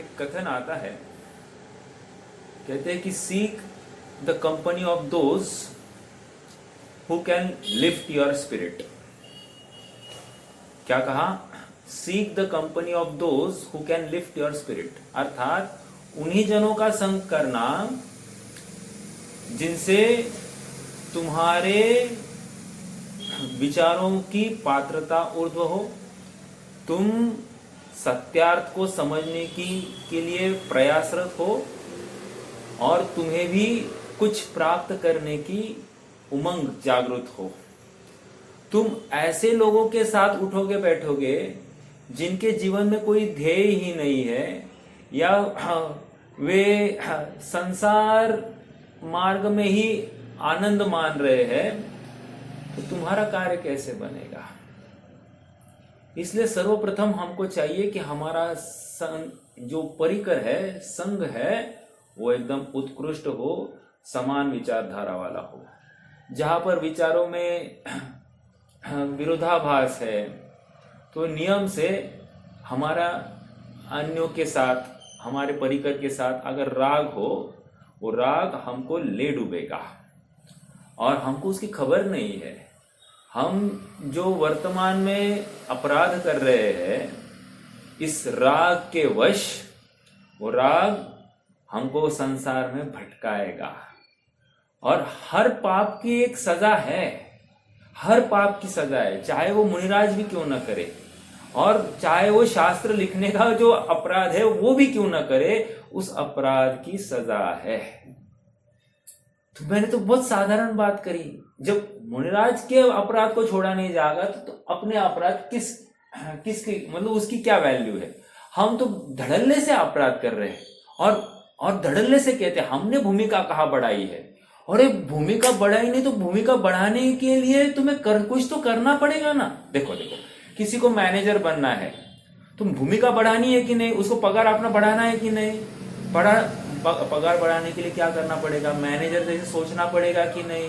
एक कथन आता है, कहते हैं कि seek the company of those who can lift your spirit. क्या कहा? Seek the company of those who can lift your spirit, अर्थात उन्हीं जनों का संग करना जिनसे तुम्हारे विचारों की पात्रता ऊर्ध्व हो, तुम सत्यार्थ को समझने के लिए प्रयासरत हो और तुम्हें भी कुछ प्राप्त करने की उमंग जागृत हो। तुम ऐसे लोगों के साथ उठोगे बैठोगे जिनके जीवन में कोई ध्येय ही नहीं है, या वे संसार मार्ग में ही आनंद मान रहे हैं, तो तुम्हारा कार्य कैसे बनेगा? इसलिए सर्वप्रथम हमको चाहिए कि हमारा जो परिकर है, संघ है, वो एकदम उत्कृष्ट हो, समान विचारधारा वाला हो। जहां पर विचारों में विरोधाभास है तो नियम से हमारा अन्यों के साथ, हमारे परिकर के साथ अगर राग हो, वो राग हमको ले डूबेगा और हमको उसकी खबर नहीं है। हम जो वर्तमान में अपराध कर रहे हैं इस राग के वश, वो राग हमको संसार में भटकाएगा। और हर पाप की एक सजा है, हर पाप की सजा है, चाहे वो मुनिराज भी क्यों ना करे, और चाहे वो शास्त्र लिखने का जो अपराध है वो भी क्यों ना करे, उस अपराध की सजा है। तो मैंने तो बहुत साधारण बात करी, जब मुनिराज के अपराध को छोड़ा नहीं जाएगा तो अपने अपराध किसकी मतलब उसकी क्या वैल्यू है? हम तो धड़ल्ले से अपराध कर रहे हैं और धड़ल्ले से कहते हैं हमने भूमिका कहाँ बढ़ाई है। और एक भूमिका बढ़ाई नहीं तो भूमिका बढ़ाने के लिए तुम्हें कुछ तो करना पड़ेगा ना। देखो किसी को मैनेजर बनना है, तुम भूमिका बढ़ानी है कि नहीं, उसको पगार अपना बढ़ाना है कि नहीं, पगार बढ़ाने के लिए क्या करना पड़ेगा, मैनेजर जैसे सोचना पड़ेगा कि नहीं।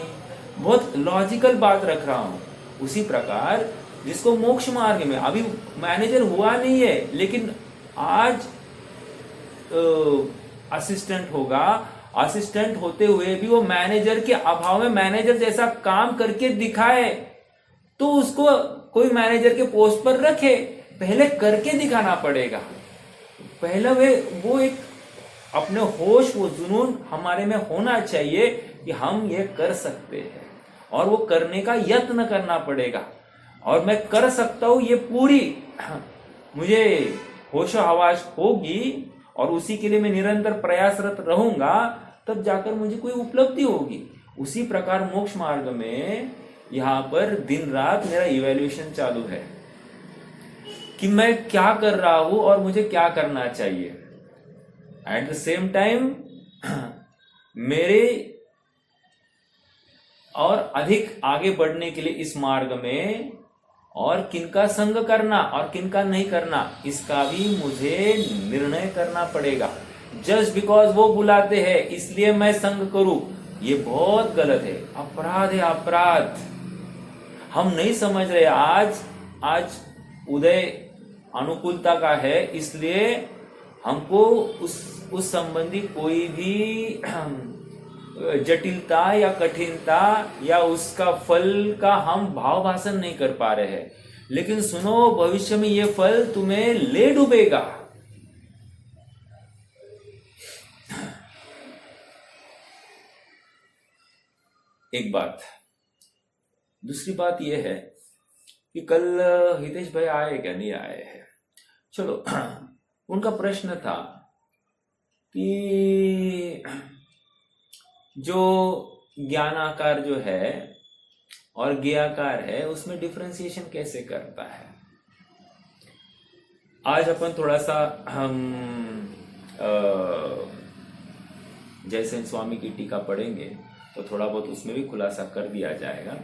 बहुत लॉजिकल बात रख रहा हूं। उसी प्रकार जिसको मोक्ष मार्ग में अभी मैनेजर हुआ नहीं है, लेकिन आज असिस्टेंट होगा, असिस्टेंट होते हुए भी वो मैनेजर के अभाव में मैनेजर जैसा काम करके दिखाए, तो उसको कोई मैनेजर के पोस्ट पर रखे। पहले करके दिखाना पड़ेगा। पहले वो एक अपने होश, वो जुनून हमारे में होना चाहिए कि हम ये कर सकते हैं, और वो करने का यत्न करना पड़ेगा। और मैं कर सकता हूं, ये पूरी मुझे होश हवास होगी और उसी के लिए मैं निरंतर प्रयासरत रहूंगा, तब जाकर मुझे कोई उपलब्धि होगी। उसी प्रकार मोक्ष मार्ग में यहाँ पर दिन रात मेरा इवैल्यूएशन चालू है कि मैं क्या कर रहा हूं और मुझे क्या करना चाहिए। एट द सेम टाइम मेरे और अधिक आगे बढ़ने के लिए इस मार्ग में और किनका संग करना और किनका नहीं करना, इसका भी मुझे निर्णय करना पड़ेगा। जस्ट बिकॉज वो बुलाते हैं इसलिए मैं संग करूं, ये बहुत गलत है, अपराध है, अपराध। हम नहीं समझ रहे। आज उदय अनुकूलता का है, इसलिए हमको उस संबंधी कोई भी जटिलता या कठिनता या उसका फल का हम भाव भाषण नहीं कर पा रहे हैं। लेकिन सुनो, भविष्य में ये फल तुम्हें ले डूबेगा। एक बात। दूसरी बात यह है कि कल हितेश भाई आए क्या नहीं आए हैं। चलो, उनका प्रश्न था कि जो ज्ञानाकार जो है और ज्ञाकार है उसमें डिफरेंशिएशन कैसे करता है। आज अपन थोड़ा सा हम जयसेन स्वामी की टीका पढ़ेंगे तो थोड़ा बहुत उसमें भी खुलासा कर दिया जाएगा,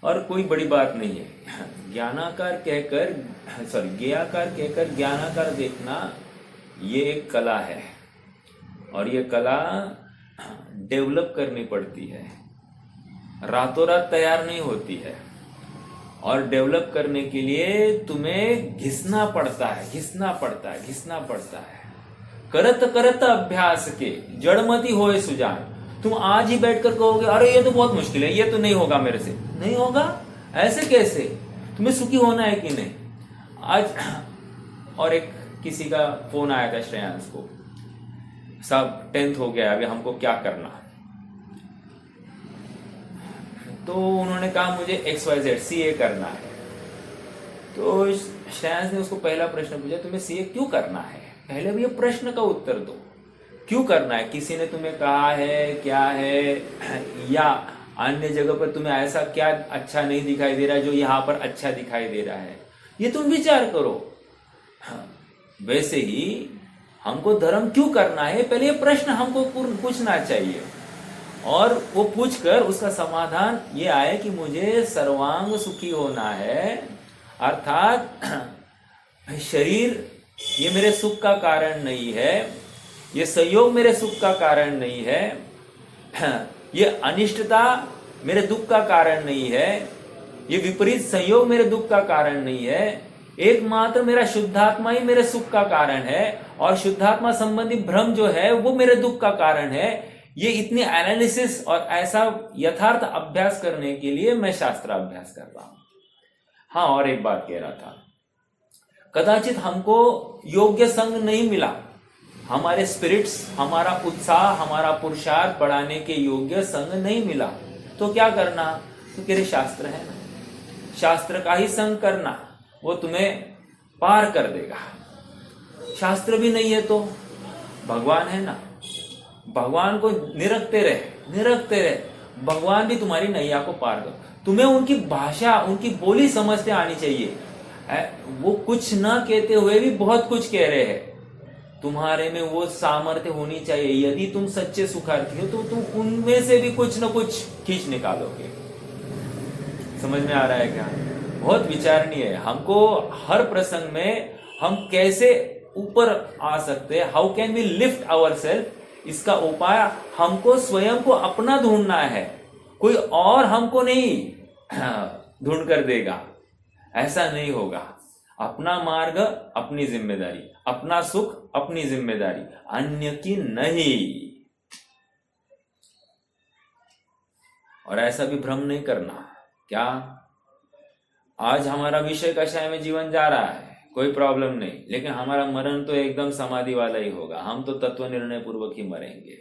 और कोई बड़ी बात नहीं है। ज्ञानाकार कहकर ज्ञानाकार देखना ये एक कला है, और ये कला डेवलप करनी पड़ती है, रातों रात तैयार नहीं होती है। और डेवलप करने के लिए तुम्हें घिसना पड़ता है। करत करत अभ्यास के जड़मती होए सुजान। तुम आज ही बैठकर कहोगे अरे ये तो बहुत मुश्किल है, ये तो नहीं होगा मेरे से, नहीं होगा, ऐसे कैसे? तुम्हें सुखी होना है कि नहीं? आज और एक किसी का फोन आया था श्रेयांश को, सब 10th हो गया, अभी हमको क्या करना? तो उन्होंने कहा मुझे XYZ CA करना है। तो श्रेयांश ने उसको पहला प्रश्न पूछा, तुम्हें CA क्यों करना है? पहले भी ये प्रश्न का उत्तर दो, क्यों करना है? किसी ने तुम्हें कहा है, क्या है, या अन्य जगह पर तुम्हें ऐसा क्या अच्छा नहीं दिखाई दे रहा है जो यहाँ पर अच्छा दिखाई दे रहा है? ये तुम विचार करो। वैसे ही हमको धर्म क्यों करना है, पहले ये प्रश्न हमको पूछना चाहिए, और वो पूछकर उसका समाधान ये आए कि मुझे सर्वांग सुखी होना है, अर्थात शरीर ये मेरे सुख का कारण नहीं है, ये संयोग मेरे सुख का कारण नहीं है, ये अनिष्टता मेरे दुख का कारण नहीं है, ये विपरीत संयोग मेरे दुख का कारण नहीं है, एकमात्र मेरा शुद्धात्मा ही मेरे सुख का कारण है, और शुद्धात्मा संबंधी भ्रम जो है वो मेरे दुख का कारण है। ये इतनी एनालिसिस और ऐसा यथार्थ अभ्यास करने के लिए मैं शास्त्र अभ्यास कर रहा हूं। हाँ, और एक बात कह रहा था, कदाचित हमको योग्य संग नहीं मिला, हमारे स्पिरिट्स, हमारा उत्साह, हमारा पुरुषार्थ बढ़ाने के योग्य संग नहीं मिला, तो क्या करना? तो कह रहे शास्त्र है ना, शास्त्र का ही संग करना, वो तुम्हें पार कर देगा। शास्त्र भी नहीं है तो भगवान है ना, भगवान को निरखते रहे, भगवान भी तुम्हारी नैया को पार कर। तुम्हें उनकी भाषा, उनकी बोली समझते आनी चाहिए। वो कुछ ना कहते हुए भी बहुत कुछ कह रहे हैं, तुम्हारे में वो सामर्थ्य होनी चाहिए। यदि तुम सच्चे सुखार्थी हो तो तुम उनमें से भी कुछ ना कुछ खींच निकालोगे। समझ में आ रहा है क्या? बहुत विचारणीय है। हमको हर प्रसंग में हम कैसे ऊपर आ सकते हैं, how can we lift our self, इसका उपाय हमको स्वयं को अपना ढूंढना है, कोई और हमको नहीं ढूंढ कर देगा, ऐसा नहीं होगा। अपना मार्ग अपनी जिम्मेदारी, अपना सुख अपनी जिम्मेदारी, अन्य की नहीं। और ऐसा भी भ्रम नहीं करना, क्या आज हमारा विषय कषाय में जीवन जा रहा है, कोई प्रॉब्लम नहीं, लेकिन हमारा मरण तो एकदम समाधि वाला ही होगा, हम तो तत्व निर्णय पूर्वक ही मरेंगे।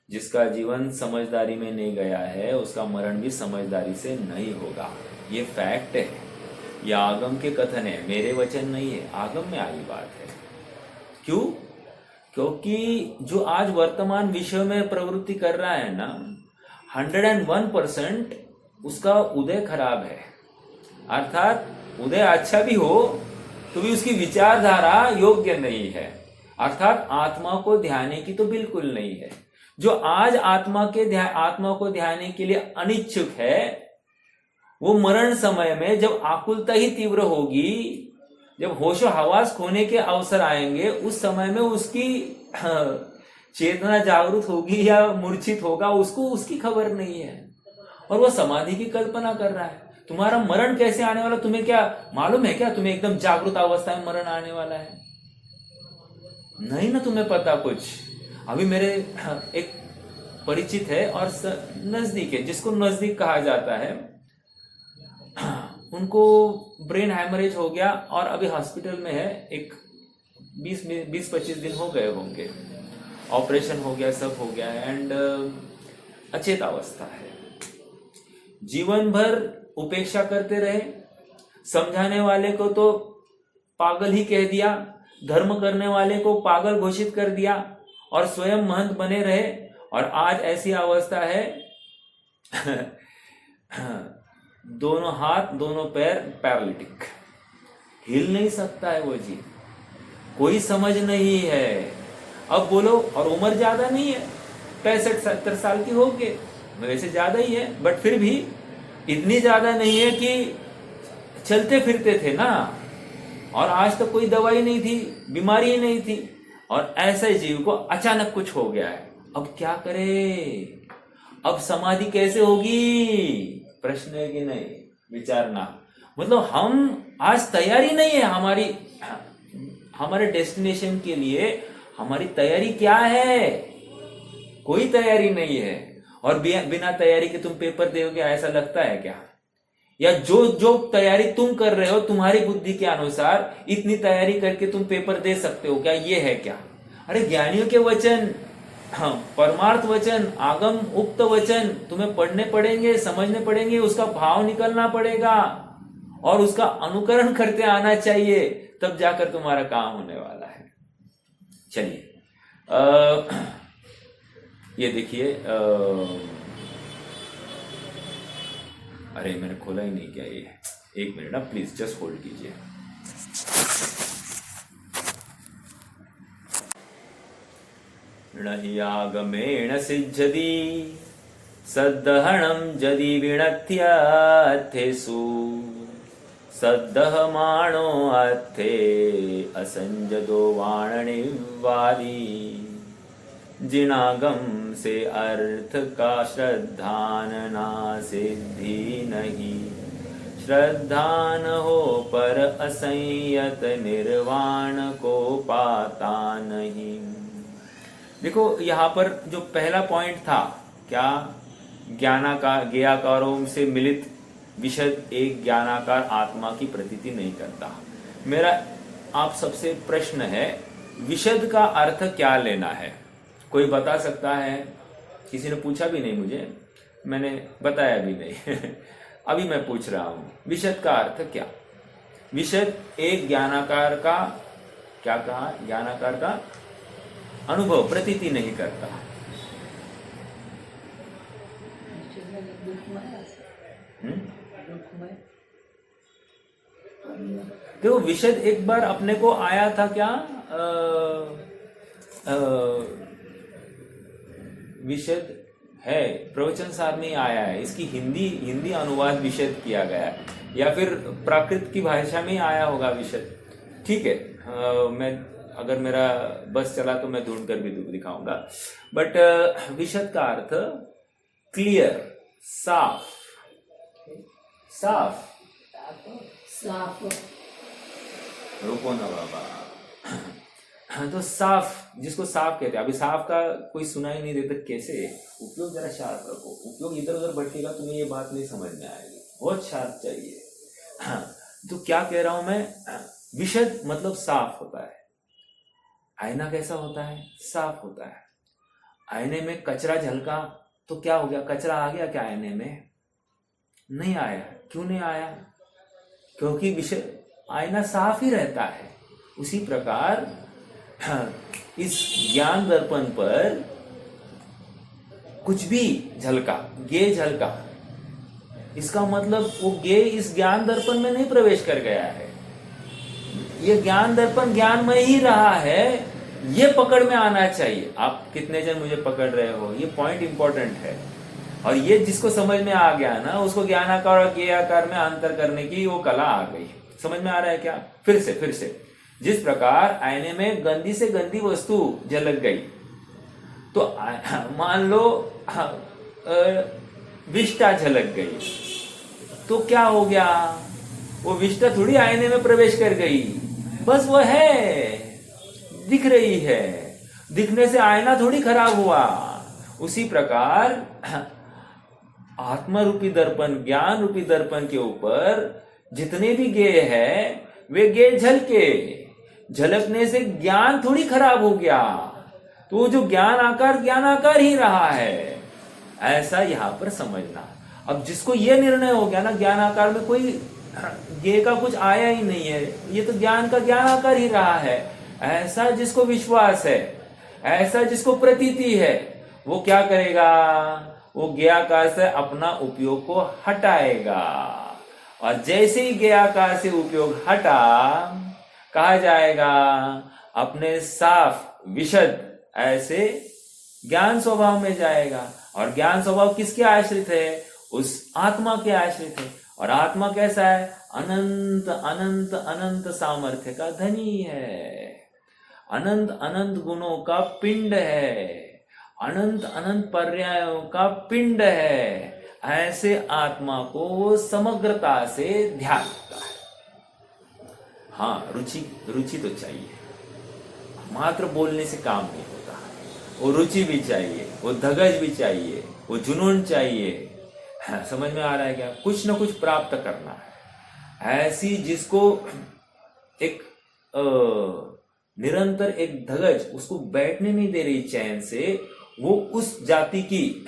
जिसका जीवन समझदारी में नहीं गया है उसका मरण भी समझदारी से नहीं होगा, ये फैक्ट है। ये आगम के कथन है, मेरे वचन नहीं है, आगम में आई बात है। क्यों? क्योंकि जो आज वर्तमान विश्व में प्रवृत्ति कर रहा है ना, 101% उसका उदय खराब है। अर्थात उदय अच्छा भी हो तो भी उसकी विचारधारा योग्य नहीं है, अर्थात आत्मा को ध्याने की तो बिल्कुल नहीं है। जो आज आत्मा को ध्याने के लिए अनिच्छुक है, वो मरण समय में जब आकुलता ही तीव्र होगी, जब होशो हवास खोने के अवसर आएंगे, उस समय में उसकी चेतना जागृत होगी या मूर्छित होगा, उसको उसकी खबर नहीं है, और वो समाधि की कल्पना कर रहा है। तुम्हारा मरण कैसे आने वाला तुम्हें क्या मालूम है क्या? तुम्हें एकदम जागृत अवस्था में मरण आने वाला है? नहीं ना, तुम्हें पता कुछ। अभी मेरे एक परिचित है और नजदीक है, जिसको नजदीक कहा जाता है, उनको ब्रेन हैमरेज हो गया और अभी हॉस्पिटल में है। एक 20-25 दिन हो गए होंगे, ऑपरेशन हो गया, सब हो गया, एंड अचेत अवस्था है। जीवन भर उपेक्षा करते रहे, समझाने वाले को तो पागल ही कह दिया, धर्म करने वाले को पागल घोषित कर दिया, और स्वयं महंत बने रहे, और आज ऐसी अवस्था है दोनों हाथ दोनों पैर पैरालिटिक, हिल नहीं सकता है वो जी, कोई समझ नहीं है। अब बोलो, और उम्र ज्यादा नहीं है, 65-70 साल की हो गए, वैसे ज्यादा ही है, बट फिर भी इतनी ज्यादा नहीं है कि चलते फिरते थे ना, और आज तक कोई दवाई नहीं थी, बीमारी ही नहीं थी, और ऐसे जीव को अचानक कुछ हो गया है। अब क्या करे? अब समाधि कैसे होगी? प्रश्न है कि नहीं? विचारना मतलब हम आज तैयारी नहीं है हमारे डेस्टिनेशन के लिए। हमारी तैयारी क्या है? कोई तैयारी नहीं है। और बिना तैयारी के तुम पेपर दोगे ऐसा लगता है क्या? या जो जो तैयारी तुम कर रहे हो तुम्हारी बुद्धि के अनुसार इतनी तैयारी करके तुम पेपर दे सकते हो क्या? ये है क्या? अरे ज्ञानियों के वचन, हाँ, परमार्थ वचन, आगम उक्त वचन तुम्हें पढ़ने पड़ेंगे, समझने पड़ेंगे, उसका भाव निकलना पड़ेगा और उसका अनुकरण करते आना चाहिए, तब जाकर तुम्हारा काम होने वाला है। चलिए ये देखिए, अरे मैंने खोला ही नहीं क्या ये? एक मिनट ना प्लीज, जस्ट होल्ड कीजिए। न हि आगमेण सिद्ध्यति सद्दहणं यदि विणत्यर्थेषु सद्दहमाणो अर्थे असंजदो वाणनिवादी जिनागम से अर्थ का श्रद्धान ना सिद्धि नहीं, श्रद्धान हो पर असंयत निर्वाण को पाता नहीं। देखो यहाँ पर जो पहला पॉइंट था क्या, ज्ञानाकार ज्ञेयाकारों से मिलित विशद एक ज्ञानाकार आत्मा की प्रतीति नहीं करता। मेरा आप सबसे प्रश्न है, विशद का अर्थ क्या लेना है? कोई बता सकता है? किसी ने पूछा भी नहीं मुझे, मैंने बताया भी नहीं अभी मैं पूछ रहा हूं, विशद का अर्थ क्या? विशद एक ज्ञानाकार का, क्या कहा, ज्ञानाकार का अनुभव प्रतीति नहीं करता। देखो विशद एक बार अपने को आया था क्या, विशद है प्रवचन सार में आया है, इसकी हिंदी अनुवाद विशद किया गया है, या फिर प्राकृत की भाषा में आया होगा विशद। ठीक है, मैं अगर मेरा बस चला तो मैं ढूंढ कर भी दिखाऊंगा। बट विशद का अर्थ क्लियर, साफ, साफ साफ, रुको ना बाबा तो साफ, जिसको साफ कहते हैं। अभी साफ का कोई सुना ही नहीं देता, कैसे? उपयोग जरा शार्प रखो, उपयोग इधर उधर भटकेगा तुम्हें ये बात नहीं समझ में आएगी, बहुत शार्प चाहिए। तो क्या कह रहा हूं मैं, विशद मतलब साफ होता है। आईना कैसा होता है? साफ होता है। आईने में कचरा झलका तो क्या हो गया, कचरा आ गया क्या आईने में? नहीं आया। क्यों नहीं आया? क्योंकि विषय आईना साफ ही रहता है। उसी प्रकार इस ज्ञान दर्पण पर कुछ भी झलका, गे झलका, इसका मतलब वो गे इस ज्ञान दर्पण में नहीं प्रवेश कर गया है। ये ज्ञान दर्पण ज्ञानमय ही रहा है, ये पकड़ में आना चाहिए। आप कितने जन मुझे पकड़ रहे हो, ये पॉइंट इंपॉर्टेंट है। और ये जिसको समझ में आ गया ना, उसको ज्ञानाकार और ज्ञेयाकार में अंतर करने की वो कला आ गई। समझ में आ रहा है क्या? फिर से जिस प्रकार आईने में गंदी से गंदी वस्तु झलक गई, तो मान लो विष्टा झलक गई, तो क्या हो गया? वो विष्टा थोड़ी आईने में प्रवेश कर गई, बस वो है, दिख रही है, दिखने से आईना थोड़ी खराब हुआ। उसी प्रकार आत्मा रूपी दर्पण, ज्ञान रूपी दर्पण के ऊपर जितने भी गेय है, वे गेय झलकने से ज्ञान थोड़ी खराब हो गया। तो वो जो ज्ञान आकार ही रहा है, ऐसा यहां पर समझना। अब जिसको ये निर्णय हो गया ना, ज्ञान आकार में कोई गेय का कुछ आया ही नहीं है, ये तो ज्ञान का ज्ञान आकार ही रहा है, ऐसा जिसको विश्वास है, ऐसा जिसको प्रतीति है, वो क्या करेगा? वो ज्ञेयाकार से अपना उपयोग को हटाएगा। और जैसे ही ज्ञेयाकार से उपयोग हटा, कहा जाएगा अपने साफ विशद ऐसे ज्ञान स्वभाव में जाएगा। और ज्ञान स्वभाव किसके आश्रित है? उस आत्मा के आश्रित है। और आत्मा कैसा है? अनंत अनंत अनंत सामर्थ्य का धनी है, अनंत अनंत गुणों का पिंड है, अनंत अनंत पर्यायों का पिंड है। ऐसे आत्मा को वो समग्रता से ध्यान करता है। हाँ, रुचि तो चाहिए, मात्र बोलने से काम नहीं होता, वो रुचि भी चाहिए, वो धगज भी चाहिए, वो जुनून चाहिए। समझ में आ रहा है क्या? कुछ ना कुछ प्राप्त करना है, ऐसी जिसको एक निरंतर एक धगज उसको बैठने नहीं दे रही चैन से, वो उस जाति की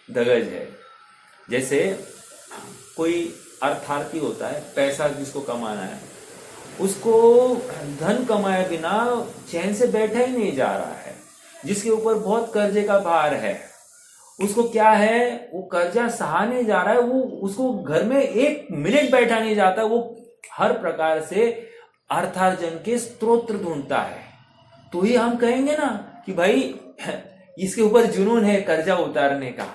धगज है। जैसे कोई अर्थार्थी होता है, पैसा जिसको कमाना है, उसको धन कमाए बिना चैन से बैठा ही नहीं जा रहा है। जिसके ऊपर बहुत कर्जे का भार है, उसको क्या है, वो कर्जा सहा नहीं जा रहा है, वो उसको घर में एक मिनट बैठा नहीं जाता, वो हर प्रकार से अर्थार्जन के स्रोत ढूंढता है। तो ही हम कहेंगे ना कि भाई इसके ऊपर जुनून है कर्जा उतारने का।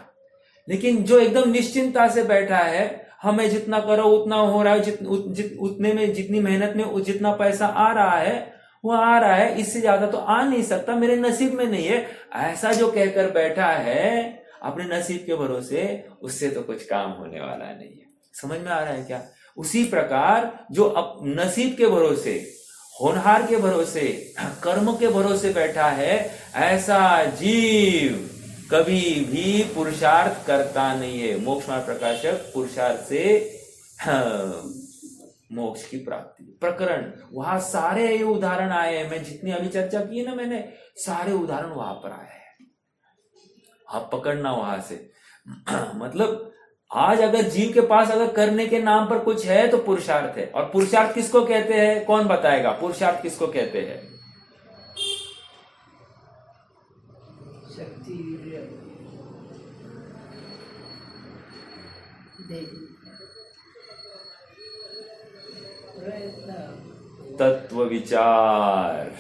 लेकिन जो एकदम निश्चिंता से बैठा है, हमें जितना करो उतना हो रहा है, उतने में जितनी मेहनत में जितना पैसा आ रहा है वो आ रहा है, इससे ज्यादा तो आ नहीं सकता, मेरे नसीब में नहीं है, ऐसा जो कहकर बैठा है अपने नसीब के भरोसे, उससे तो कुछ काम होने वाला नहीं है। समझ में आ रहा है क्या? उसी प्रकार जो अब नसीब के भरोसे, होनहार के भरोसे, कर्म के भरोसे बैठा है, ऐसा जीव कभी भी पुरुषार्थ करता नहीं है। मोक्ष मार्ग प्रकाशक पुरुषार्थ से मोक्ष की प्राप्ति प्रकरण, वहां सारे ये उदाहरण आए हैं। मैं जितनी अभी चर्चा की है ना, मैंने सारे उदाहरण वहां पर आए हैं, आप पकड़ना वहां से। मतलब आज अगर जीव के पास अगर करने के नाम पर कुछ है तो पुरुषार्थ है। और पुरुषार्थ किसको कहते हैं? कौन बताएगा पुरुषार्थ किसको कहते हैं? शक्ति, तत्व विचार।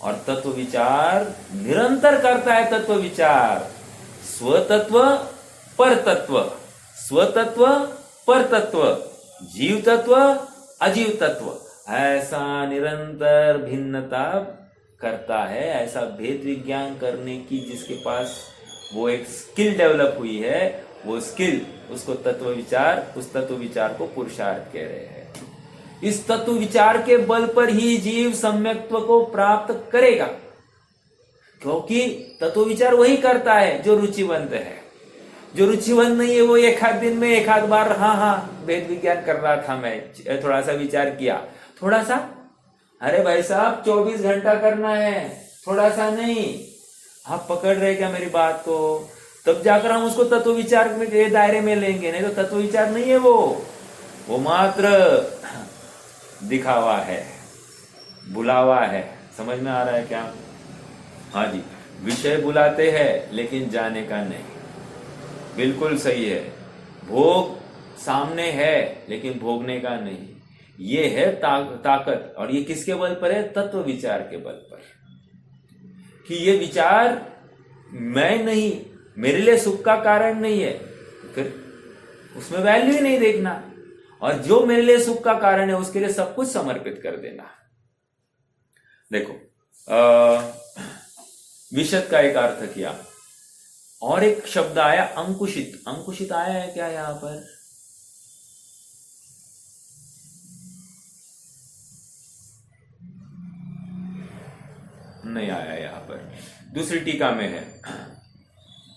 और तत्व विचार निरंतर करता है। तत्व विचार स्वतत्व पर तत्व, स्वतत्व पर तत्व, जीव तत्व अजीव तत्व, ऐसा निरंतर भिन्नता करता है। ऐसा भेद विज्ञान करने की जिसके पास वो एक स्किल डेवलप हुई है, वो स्किल, उसको तत्व विचार, उस तत्व विचार को पुरुषार्थ कह रहे हैं। इस तत्व विचार के बल पर ही जीव सम्यक्त्व को प्राप्त करेगा, क्योंकि तत्व विचार वही करता है जो रुचिवंत है। जो रुचिवंत नहीं है वो एक आध दिन में एक आध बार हाँ भेद विज्ञान कर रहा था, मैं थोड़ा सा विचार किया, थोड़ा सा, अरे भाई साहब 24 घंटा करना है, थोड़ा सा नहीं। आप पकड़ रहे क्या मेरी बात को? तब जाकर हम उसको तत्व विचार के दायरे में लेंगे, नहीं तो तत्व विचार नहीं है वो मात्र दिखावा है, बुलावा है। समझ में आ रहा है क्या? हाँ जी, विषय बुलाते हैं लेकिन जाने का नहीं, बिल्कुल सही है। भोग सामने है लेकिन भोगने का नहीं, ये है ताकत। और ये किसके बल पर है? तत्व विचार के बल पर, कि ये विचार मैं नहीं, मेरे लिए सुख का कारण नहीं है, फिर उसमें वैल्यू ही नहीं देखना। और जो मेरे लिए सुख का कारण है उसके लिए सब कुछ समर्पित कर देना। देखो विशद का एक अर्थ किया, और एक शब्द आया अंकुशित। अंकुशित आया है क्या यहां पर? नहीं आया यहां पर, दूसरी टीका में है।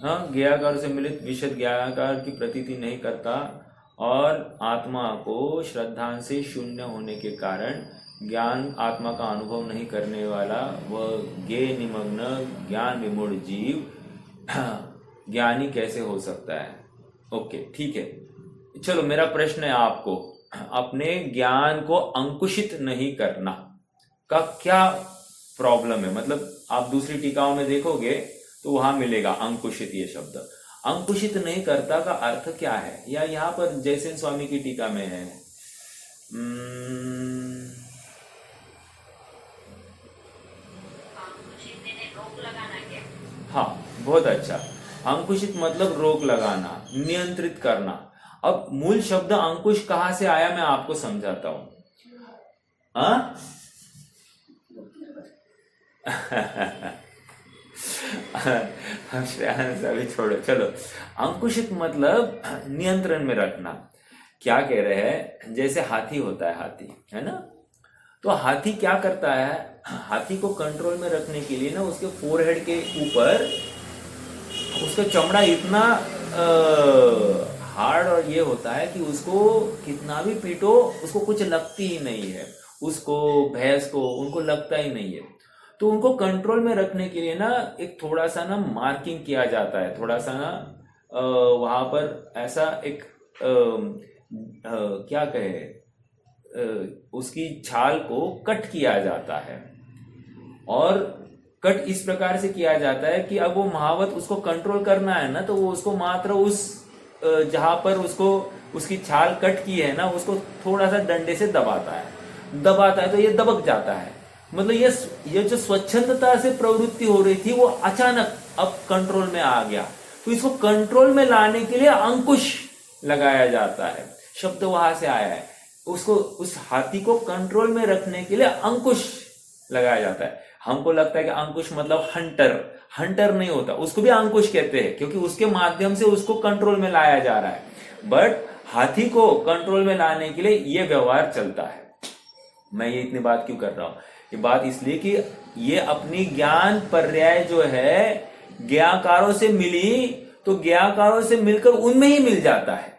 हाँ, ज्ञाकार से मिलित विशद ज्ञाकार की प्रतीति नहीं करता, और आत्मा को श्रद्धा से शून्य होने के कारण ज्ञान आत्मा का अनुभव नहीं करने वाला वह ज्ञेय निमग्न ज्ञान विमूढ़ जीव ज्ञानी कैसे हो सकता है? ओके, ठीक है। चलो, मेरा प्रश्न है आपको, अपने ज्ञान को अंकुशित नहीं करना का क्या प्रॉब्लम है? मतलब आप दूसरी टीकाओं में देखोगे तो वहां मिलेगा अंकुशित ये शब्द। अंकुशित नहीं करता का अर्थ क्या है? या यहां पर जयसेन स्वामी की टीका में है, हाँ, बहुत अच्छा। अंकुशित मतलब रोक लगाना, नियंत्रित करना। अब मूल शब्द अंकुश कहां से आया मैं आपको समझाता हूं। श्रेयांश अभी छोड़ो, चलो। अंकुशित मतलब नियंत्रण में रखना। क्या कह रहे हैं? जैसे हाथी होता है, हाथी है ना, तो हाथी क्या करता है, हाथी को कंट्रोल में रखने के लिए ना उसके फोरहेड के ऊपर उसका चमड़ा इतना हार्ड और ये होता है कि उसको कितना भी पीटो उसको कुछ लगती ही नहीं है, उसको भैंस को उनको लगता ही नहीं है। तो उनको कंट्रोल में रखने के लिए ना एक थोड़ा सा ना मार्किंग किया जाता है, थोड़ा सा ना वहां पर ऐसा एक क्या कहे उसकी छाल को कट किया जाता है, और कट इस प्रकार से किया जाता है कि अब वो महावत उसको कंट्रोल करना है ना, तो वो उसको मात्र उस जहां पर उसको उसकी छाल कट की है ना उसको थोड़ा सा डंडे से दबाता है तो ये दबक जाता है। मतलब ये जो स्वच्छंदता से प्रवृत्ति हो रही थी वो अचानक अब कंट्रोल में आ गया। तो इसको कंट्रोल में लाने के लिए अंकुश लगाया जाता है, शब्द वहां से आया है। उसको उस हाथी को कंट्रोल में रखने के लिए अंकुश लगाया जाता है। हमको लगता है कि अंकुश मतलब हंटर नहीं होता, उसको भी अंकुश कहते हैं क्योंकि उसके माध्यम से उसको कंट्रोल में लाया जा रहा है। बट हाथी को कंट्रोल में लाने के लिए यह व्यवहार चलता है। मैं ये इतनी बात क्यों कर रहा हूं, ये बात इसलिए कि ये अपनी ज्ञान पर्याय जो है ज्ञाकारों से मिली तो ज्ञाकारों से मिलकर उनमें ही मिल जाता है,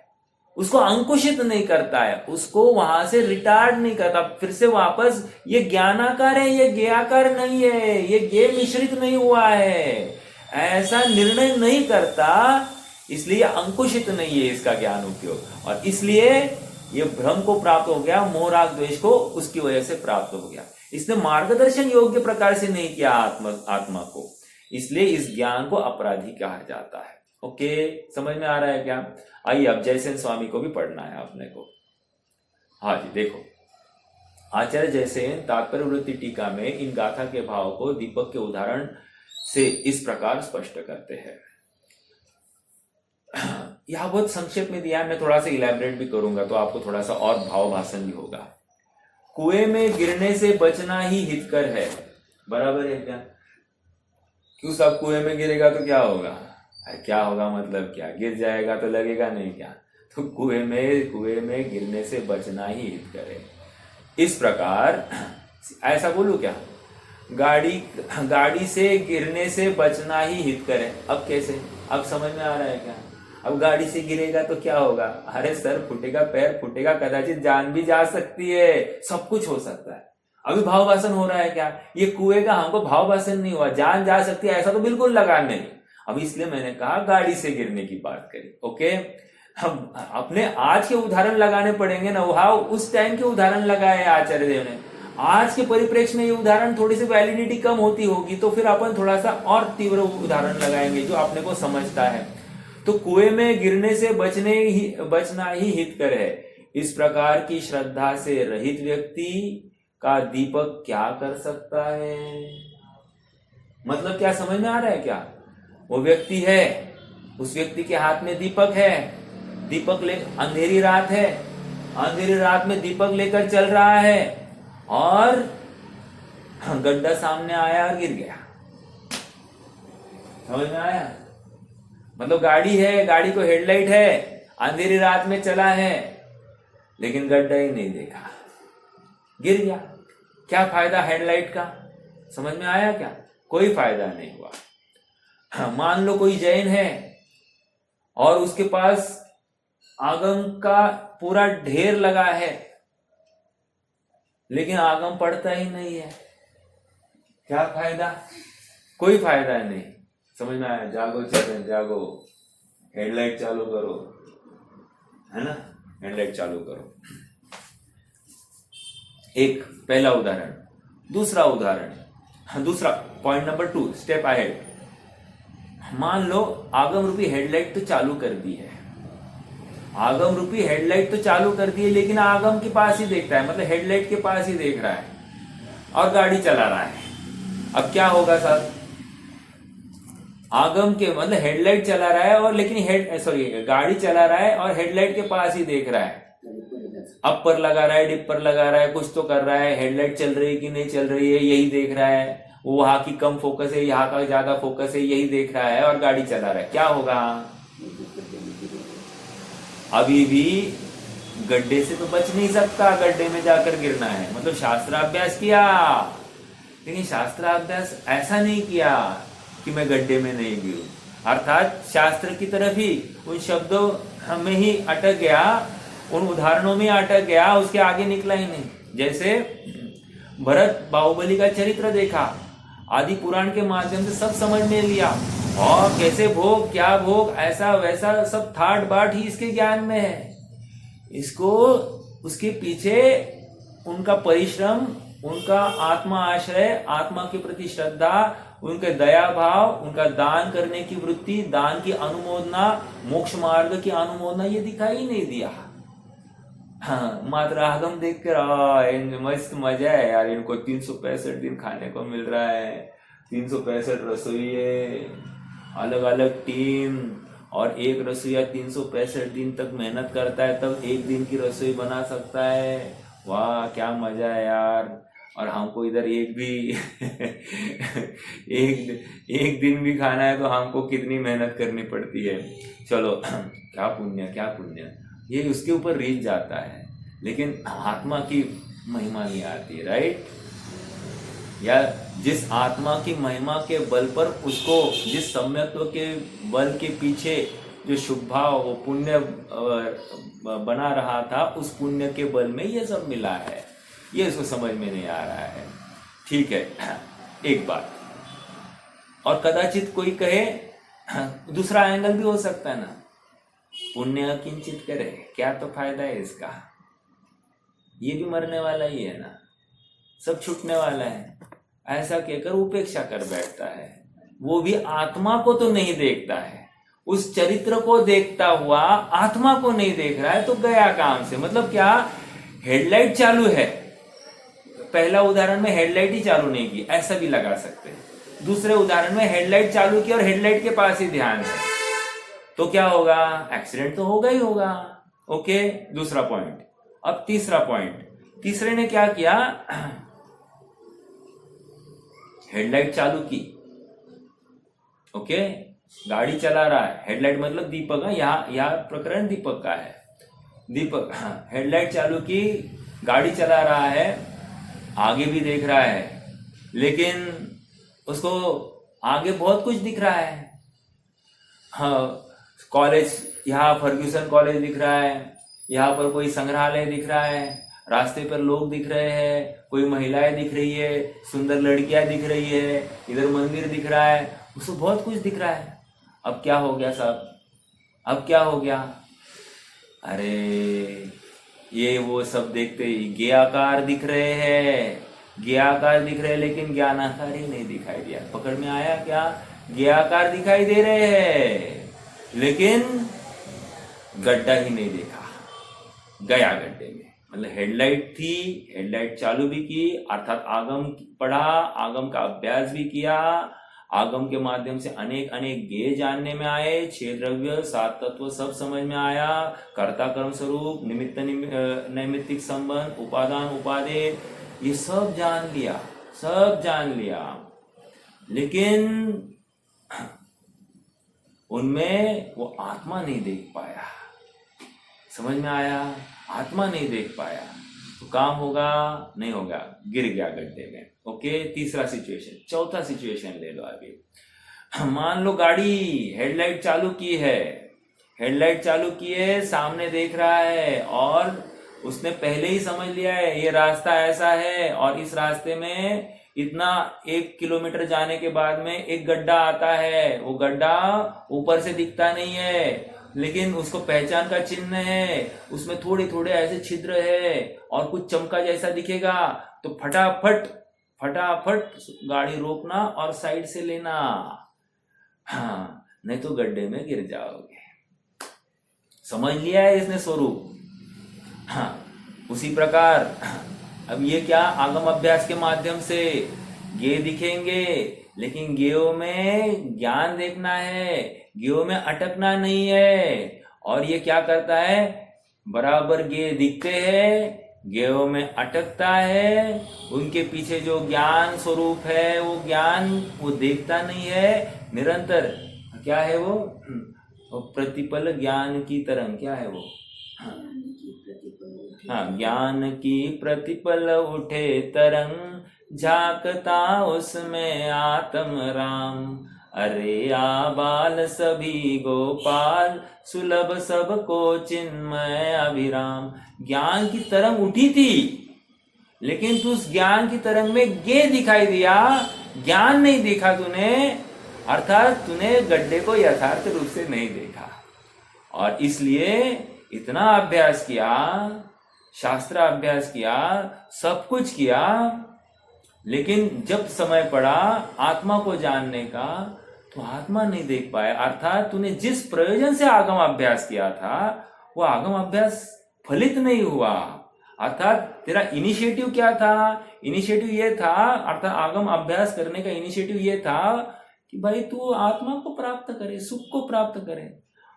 उसको अंकुशित नहीं करता है, उसको वहां से रिटार्ड नहीं करता। फिर से वापस ये ज्ञानाकार है, ये ज्ञाकार नहीं है, ये ज्ञ मिश्रित नहीं हुआ है, ऐसा निर्णय नहीं करता, इसलिए अंकुशित नहीं है इसका ज्ञान उपयोग, और इसलिए ये भ्रम को प्राप्त हो गया, मोह राग द्वेष को उसकी वजह से प्राप्त हो गया। इसने मार्गदर्शन योग्य प्रकार से नहीं किया आत्मा को, इसलिए इस ज्ञान को अपराधी कहा जाता है। ओके, समझ में आ रहा है क्या? आइए अब जयसेन स्वामी को भी पढ़ना है अपने को। हाँ जी, देखो आचार्य जयसेन तात्पर्य वृत्ति टीका में इन गाथा के भाव को दीपक के उदाहरण से इस प्रकार स्पष्ट करते हैं। यह बहुत संक्षेप में दिया है, मैं थोड़ा सा इलैबोरेट भी करूंगा तो आपको थोड़ा सा और भाव भाषण भी होगा। कुएं में गिरने से बचना ही हितकर है, बराबर है क्या? क्यों सब कुएं में गिरेगा तो क्या होगा? क्या होगा मतलब क्या, गिर जाएगा तो लगेगा नहीं क्या? तो कुएं में गिरने से बचना ही हितकर है। इस प्रकार ऐसा बोलूं क्या, गाड़ी से गिरने से बचना ही हितकर है। अब कैसे, अब समझ में आ रहा है क्या? अब गाड़ी से गिरेगा तो क्या होगा? अरे सर फूटेगा, पैर फूटेगा, कदाचित जान भी जा सकती है, सब कुछ हो सकता है। अभी भाव भाषण हो रहा है क्या? ये कुएं का हमको भाव भाषण नहीं हुआ, जान जा सकती है ऐसा तो बिल्कुल लगा नहीं। अब इसलिए मैंने कहा गाड़ी से गिरने की बात करी। ओके, हम अपने आज के उदाहरण लगाने पड़ेंगे ना, वहां उस टाइम के उदाहरण लगाए आचार्य देव ने। आज के परिप्रेक्ष्य में ये उदाहरण थोड़ी सी वैलिडिटी कम होती होगी तो फिर अपन थोड़ा सा और तीव्र उदाहरण लगाएंगे जो अपने को समझता है। तो कुएं में गिरने से बचना ही हितकर है। इस प्रकार की श्रद्धा से रहित व्यक्ति का दीपक क्या कर सकता है? मतलब क्या समझ में आ रहा है क्या? वो व्यक्ति है, उस व्यक्ति के हाथ में दीपक है, दीपक ले, अंधेरी रात है, अंधेरी रात में दीपक लेकर चल रहा है और गड्ढा सामने आया और गिर गया। समझ में आया? मतलब गाड़ी है, गाड़ी को हेडलाइट है, अंधेरी रात में चला है लेकिन गड्ढा ही नहीं देखा, गिर गया। क्या फायदा हेडलाइट का? समझ में आया क्या? कोई फायदा नहीं हुआ। मान लो कोई जैन है और उसके पास आगम का पूरा ढेर लगा है लेकिन आगम पड़ता ही नहीं है, क्या फायदा? कोई फायदा नहीं। समझ में आया? जागो चरण जागो, हेडलाइट चालू करो, है ना, हेडलाइट चालू करो। एक पहला उदाहरण। दूसरा उदाहरण, दूसरा पॉइंट नंबर 2, स्टेप अहेड। मान लो आगम रूपी हेडलाइट तो चालू कर दी है, आगम रूपी हेडलाइट तो चालू कर दी है लेकिन आगम के पास ही देखता है, मतलब हेडलाइट के पास ही देख रहा है और गाड़ी चला रहा है। अब क्या होगा सर? आगम के मतलब हेडलाइट चला रहा है और लेकिन गाड़ी चला रहा है और हेडलाइट के पास ही देख रहा है, अपर लगा रहा है, डिपर लगा रहा है, कुछ तो कर रहा है, हेडलाइट चल रही है कि नहीं चल रही है यही देख रहा है, वहां की कम फोकस है, यहाँ का ज्यादा फोकस है, यही देख रहा है और गाड़ी चला रहा है। क्या होगा? अभी भी गड्ढे से तो बच नहीं सकता, गड्ढे में जाकर गिरना है, मतलब शास्त्राभ्यास किया, लेकिन शास्त्राभ्यास ऐसा नहीं किया कि मैं गड्ढे में नहीं गिरूं, अर्थात शास्त्र की तरफ ही, उन शब्दों में ही अटक गया, उन उदाहरणों में अटक गया, उसके आगे निकला ही नहीं। जैसे भरत बाहुबली का चरित्र देखा, आदि पुराण के माध्यम से सब समझ में लिया, और कैसे भोग, क्या भोग, ऐसा वैसा सब ठाट बाट ही इसके ज्ञान में है। इसको उसके पीछे उनका परिश्रम, उनका आत्मा आश्रय, आत्मा के प्रति श्रद्धा, उनके दया भाव, उनका दान करने की वृत्ति, दान की अनुमोदना, मोक्ष मार्ग की अनुमोदना, ये दिखाई नहीं दिया। हाँ, मात्र आगम देख कर मस्त मजा है यार, इनको 365 दिन खाने को मिल रहा है, 365 रसोई है, अलग अलग टीम, और एक रसोईया 365 दिन तक मेहनत करता है, तब एक दिन की रसोई बना सकता है। वाह क्या मजा है यार। और हमको इधर एक दिन भी खाना है तो हमको कितनी मेहनत करनी पड़ती है। चलो क्या पुण्य, क्या पुण्य, ये उसके ऊपर रीझ जाता है, लेकिन आत्मा की महिमा नहीं आती, राइट। या जिस आत्मा की महिमा के बल पर उसको, जिस सम्यक्त्व के बल के पीछे जो शुभ भाव, वो पुण्य बना रहा था, उस पुण्य के बल में ये सब मिला है, ये इसको समझ में नहीं आ रहा है। ठीक है, एक बात और, कदाचित कोई कहे, दूसरा एंगल भी हो सकता है ना, पुण्य किंचित करे, क्या तो फायदा है इसका, ये भी मरने वाला ही है ना, सब छूटने वाला है, ऐसा कहकर उपेक्षा कर बैठता है। वो भी आत्मा को तो नहीं देखता है, उस चरित्र को देखता हुआ आत्मा को नहीं देख रहा है, तो गया काम से। मतलब क्या, हेडलाइट चालू है, पहला उदाहरण में हेडलाइट ही चालू नहीं की, ऐसा भी लगा सकते हैं। दूसरे उदाहरण में हेडलाइट चालू की और हेडलाइट के पास ही ध्यान है, तो क्या होगा, एक्सीडेंट तो होगा ही होगा। ओके, दूसरा पॉइंट। अब तीसरा पॉइंट, तीसरे ने क्या किया, हेडलाइट चालू की, ओके, गाड़ी चला रहा है, हेडलाइट मतलब दीपक, यहाँ प्रकरण दीपक का है, दीपक, हेडलाइट चालू की, गाड़ी चला रहा है, आगे भी देख रहा है, लेकिन उसको आगे बहुत कुछ दिख रहा है। हाँ, कॉलेज, यहाँ फर्ग्यूसन कॉलेज दिख रहा है, यहाँ पर कोई संग्रहालय दिख रहा है, रास्ते पर लोग दिख रहे हैं, कोई महिलाएं दिख रही है, सुंदर लड़कियां दिख रही है, इधर मंदिर दिख रहा है, उसको बहुत कुछ दिख रहा है। अब क्या हो गया साहब, अब क्या हो गया, अरे ये वो सब देखते ही ज्ञाकार दिख रहे हैं, ज्ञाकार दिख रहे हैं, लेकिन ज्ञानाकार ही नहीं दिखाई दिया। पकड़ में आया क्या, ज्ञाकार दिखाई दे रहे हैं, लेकिन गड्ढा ही नहीं देखा, गया गड्ढे में। मतलब हेडलाइट थी, हेडलाइट चालू भी की, अर्थात आगम पढ़ा, आगम का अभ्यास भी किया, आगम के माध्यम से अनेक अनेक गेय जानने में आए, 6 द्रव्य 7 तत्व सब समझ में आया, कर्ता कर्म स्वरूप, निमित्त नैमित्तिक संबंध, उपादान उपादेय, ये सब जान लिया, सब जान लिया, लेकिन उनमें वो आत्मा नहीं देख पाया। समझ में आया, आत्मा नहीं देख पाया तो काम होगा नहीं होगा, गिर गया गड्ढे में। ओके, तीसरा सिचुएशन। चौथा सिचुएशन ले लो अभी। मान लो गाड़ी हेडलाइट चालू की है, हेडलाइट चालू की है, सामने देख रहा है, और उसने पहले ही समझ लिया है ये रास्ता ऐसा है, और इस रास्ते में इतना 1 किलोमीटर जाने के बाद में एक गड्ढा आता है, वो गड्ढा ऊपर से दिखता नहीं है, लेकिन उसको पहचान का चिन्ह है, उसमें थोड़े थोड़े ऐसे छिद्र है, और कुछ चमका जैसा दिखेगा, तो फटाफट फटाफट गाड़ी रोकना और साइड से लेना, हाँ, नहीं तो गड्ढे में गिर जाओगे। समझ लिया है इसने स्वरूप। हाँ, उसी प्रकार अब ये क्या, आगम अभ्यास के माध्यम से गे दिखेंगे, लेकिन गेयों में ज्ञान देखना है, गेयों में अटकना नहीं है। और ये क्या करता है, बराबर गे दिखते हैं, गेयों में अटकता है, उनके पीछे जो ज्ञान स्वरूप है वो ज्ञान वो देखता नहीं है, निरंतर क्या है वो प्रतिपल ज्ञान की तरंग, क्या है वो, हाँ, ज्ञान की प्रतिपल उठे तरंग, झांकता उसमें आत्म राम। अरे आबाल सभी गोपाल, सुलभ सबको चिन्मय अभिराम। ज्ञान की तरंग उठी थी, लेकिन तू उस ज्ञान की तरंग में गे दिखाई दिया, ज्ञान नहीं देखा तूने, अर्थात तूने गड्ढे को यथार्थ रूप से नहीं देखा। और इसलिए इतना अभ्यास किया, शास्त्र अभ्यास किया, सब कुछ किया, लेकिन जब समय पड़ा आत्मा को जानने का तो आत्मा नहीं देख पाया। अर्थात तूने जिस प्रयोजन से आगम अभ्यास किया था वो आगम अभ्यास फलित नहीं हुआ। अर्थात तेरा इनिशिएटिव क्या था? इनिशिएटिव ये था, अर्थात आगम अभ्यास करने का इनिशिएटिव ये था कि भाई तू आत्मा को प्राप्त करे, सुख को प्राप्त करे,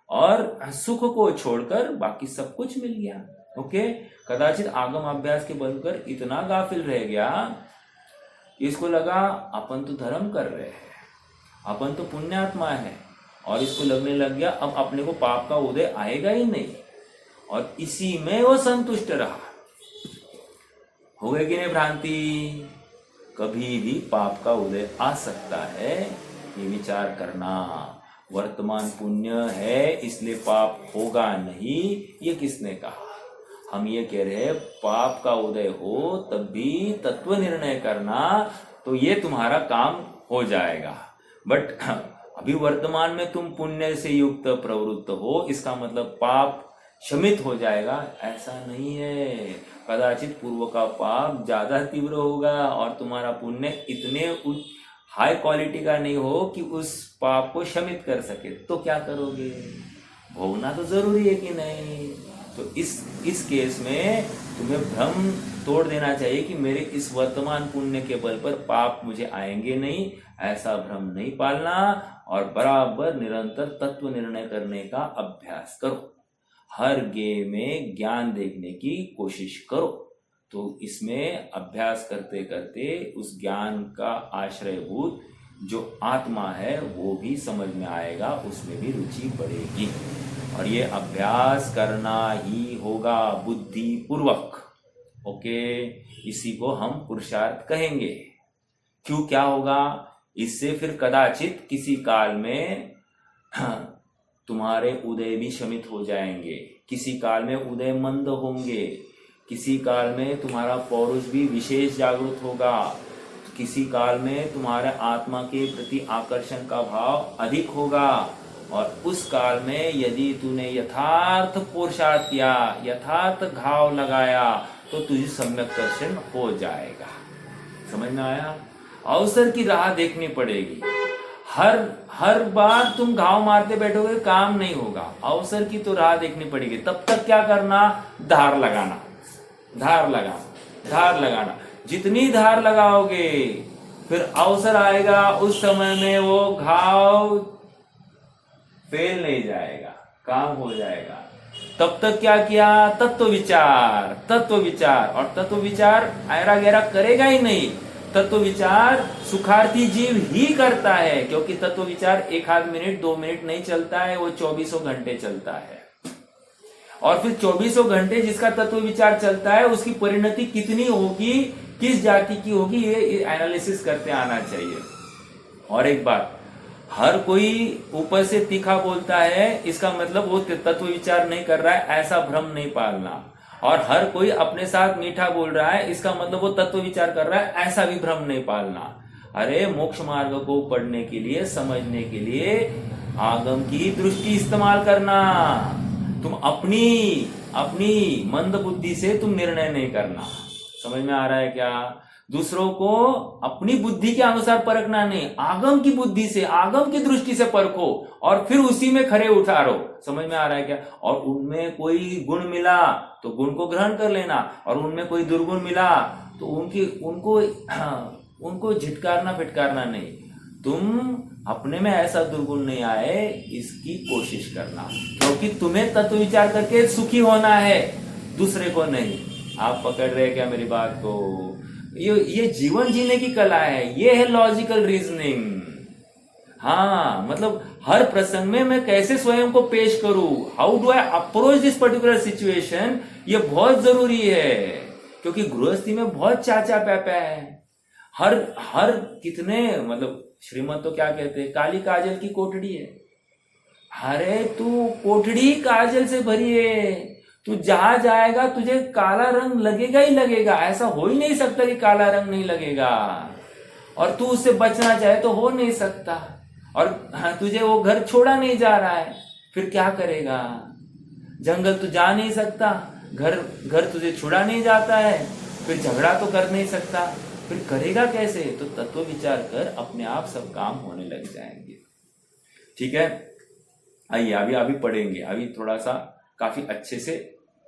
और सुख को छोड़कर बाकी सब कुछ मिल गया। ओके, कदाचित आगम अभ्यास के बल पर इतना गाफिल रह गया, इसको लगा अपन तो धर्म कर रहे हैं, अपन तो पुण्यात्मा है, और इसको लगने लग गया अब अपने को पाप का उदय आएगा ही नहीं, और इसी में वो संतुष्ट रहा। हो गई कि नहीं भ्रांति? कभी भी पाप का उदय आ सकता है, ये विचार करना। वर्तमान पुण्य है इसलिए पाप होगा नहीं, ये किसने कहा? हम ये कह रहे हैं पाप का उदय हो तब भी तत्व निर्णय करना, तो ये तुम्हारा काम हो जाएगा। बट अभी वर्तमान में तुम पुण्य से युक्त प्रवृत्त हो, इसका मतलब पाप शमित हो जाएगा, ऐसा नहीं है। कदाचित पूर्व का पाप ज्यादा तीव्र होगा और तुम्हारा पुण्य इतने हाई क्वालिटी का नहीं हो कि उस पाप को शमित कर सके, तो क्या करोगे? भोगना तो जरूरी है कि नहीं? तो इस केस में तुम्हें भ्रम तोड़ देना चाहिए कि मेरे इस वर्तमान पुण्य के बल पर पाप मुझे आएंगे नहीं, ऐसा भ्रम नहीं पालना, और बराबर निरंतर तत्व निर्णय करने का अभ्यास करो। हर गे में ज्ञान देखने की कोशिश करो, तो इसमें अभ्यास करते करते उस ज्ञान का आश्रयभूत जो आत्मा है वो भी समझ में आएगा, उसमें भी रुचि बढ़ेगी। और ये अभ्यास करना ही होगा बुद्धि पूर्वक। ओके, इसी को हम पुरुषार्थ कहेंगे। क्यों, क्या होगा इससे? फिर कदाचित किसी काल में तुम्हारे उदय भी शमित हो जाएंगे, किसी काल में उदय मंद होंगे, किसी काल में तुम्हारा पौरुष भी विशेष जागृत होगा, किसी काल में तुम्हारे आत्मा के प्रति आकर्षण का भाव अधिक होगा, और उस काल में यदि तूने यथार्थ पुरुषार्थ किया, यथार्थ घाव लगाया, तो तुझे सम्यक दर्शन हो जाएगा। समझ में आया? अवसर की राह देखनी पड़ेगी। हर बार तुम घाव मारते बैठोगे काम नहीं होगा, अवसर की तो राह देखनी पड़ेगी। तब तक क्या करना? धार लगाना, धार लगाना, धार लगाना। जितनी धार लगाओगे फिर अवसर आएगा, उस समय में वो घाव फेल नहीं जाएगा, काम हो जाएगा। तब तक क्या किया? तत्व विचार, तत्व विचार। और तत्व विचार ऐरा गहरा करेगा ही नहीं, तत्व विचार सुखार्थी जीव ही करता है, क्योंकि तत्व विचार 1 मिनट 2 मिनट नहीं चलता है, वो 24 घंटे चलता है। और फिर 24 घंटे जिसका तत्व विचार चलता है उसकी परिणति कितनी होगी, किस जाति की होगी, ये एनालिसिस करते आना चाहिए। और एक बात, हर कोई ऊपर से तीखा बोलता है इसका मतलब वो तत्व विचार नहीं कर रहा है, ऐसा भ्रम नहीं पालना। और हर कोई अपने साथ मीठा बोल रहा है इसका मतलब वो तत्व विचार कर रहा है, ऐसा भी भ्रम नहीं पालना। अरे मोक्ष मार्ग को पढ़ने के लिए, समझने के लिए आगम की दृष्टि इस्तेमाल करना। तुम अपनी मंद बुद्धि से तुम निर्णय नहीं करना। समझ में आ रहा है क्या? दूसरों को अपनी बुद्धि के अनुसार परखना नहीं, आगम की बुद्धि से, आगम की दृष्टि से परखो और फिर उसी में खरे उतारो। समझ में आ रहा है क्या? और उनमें कोई गुण मिला तो गुण को ग्रहण कर लेना, और उनमें कोई दुर्गुण मिला तो उनको झिटकारना फिटकारना नहीं। तुम अपने में ऐसा दुर्गुण नहीं आए इसकी कोशिश करना, क्योंकि तुम्हें तत्व विचार करके सुखी होना है, दूसरे को नहीं। आप पकड़ रहे हैं क्या मेरी बात को? ये जीवन जीने की कला है, ये है लॉजिकल रीजनिंग। हाँ, मतलब हर प्रसंग में मैं कैसे स्वयं को पेश करूं, how do I approach this particular situation, ये बहुत जरूरी है, क्योंकि गृहस्थी में बहुत चाचा पैपा है। हर हर कितने मतलब श्रीमद तो क्या कहते हैं, काली काजल की कोठड़ी है। अरे तू कोठड़ी काजल से भरी है, तू जहां जाएगा तुझे काला रंग लगेगा ही लगेगा, ऐसा हो ही नहीं सकता कि काला रंग नहीं लगेगा। और तू उससे बचना चाहे तो हो नहीं सकता। और तुझे वो घर छोड़ा नहीं जा रहा है, फिर क्या करेगा? जंगल तू जा नहीं सकता, घर घर तुझे छुड़ा नहीं जाता है, फिर झगड़ा तो कर नहीं सकता, फिर करेगा कैसे? तो तत्व विचार कर, अपने आप सब काम होने लग जाएंगे। ठीक है, आइए अभी पढ़ेंगे। अभी थोड़ा सा काफी अच्छे से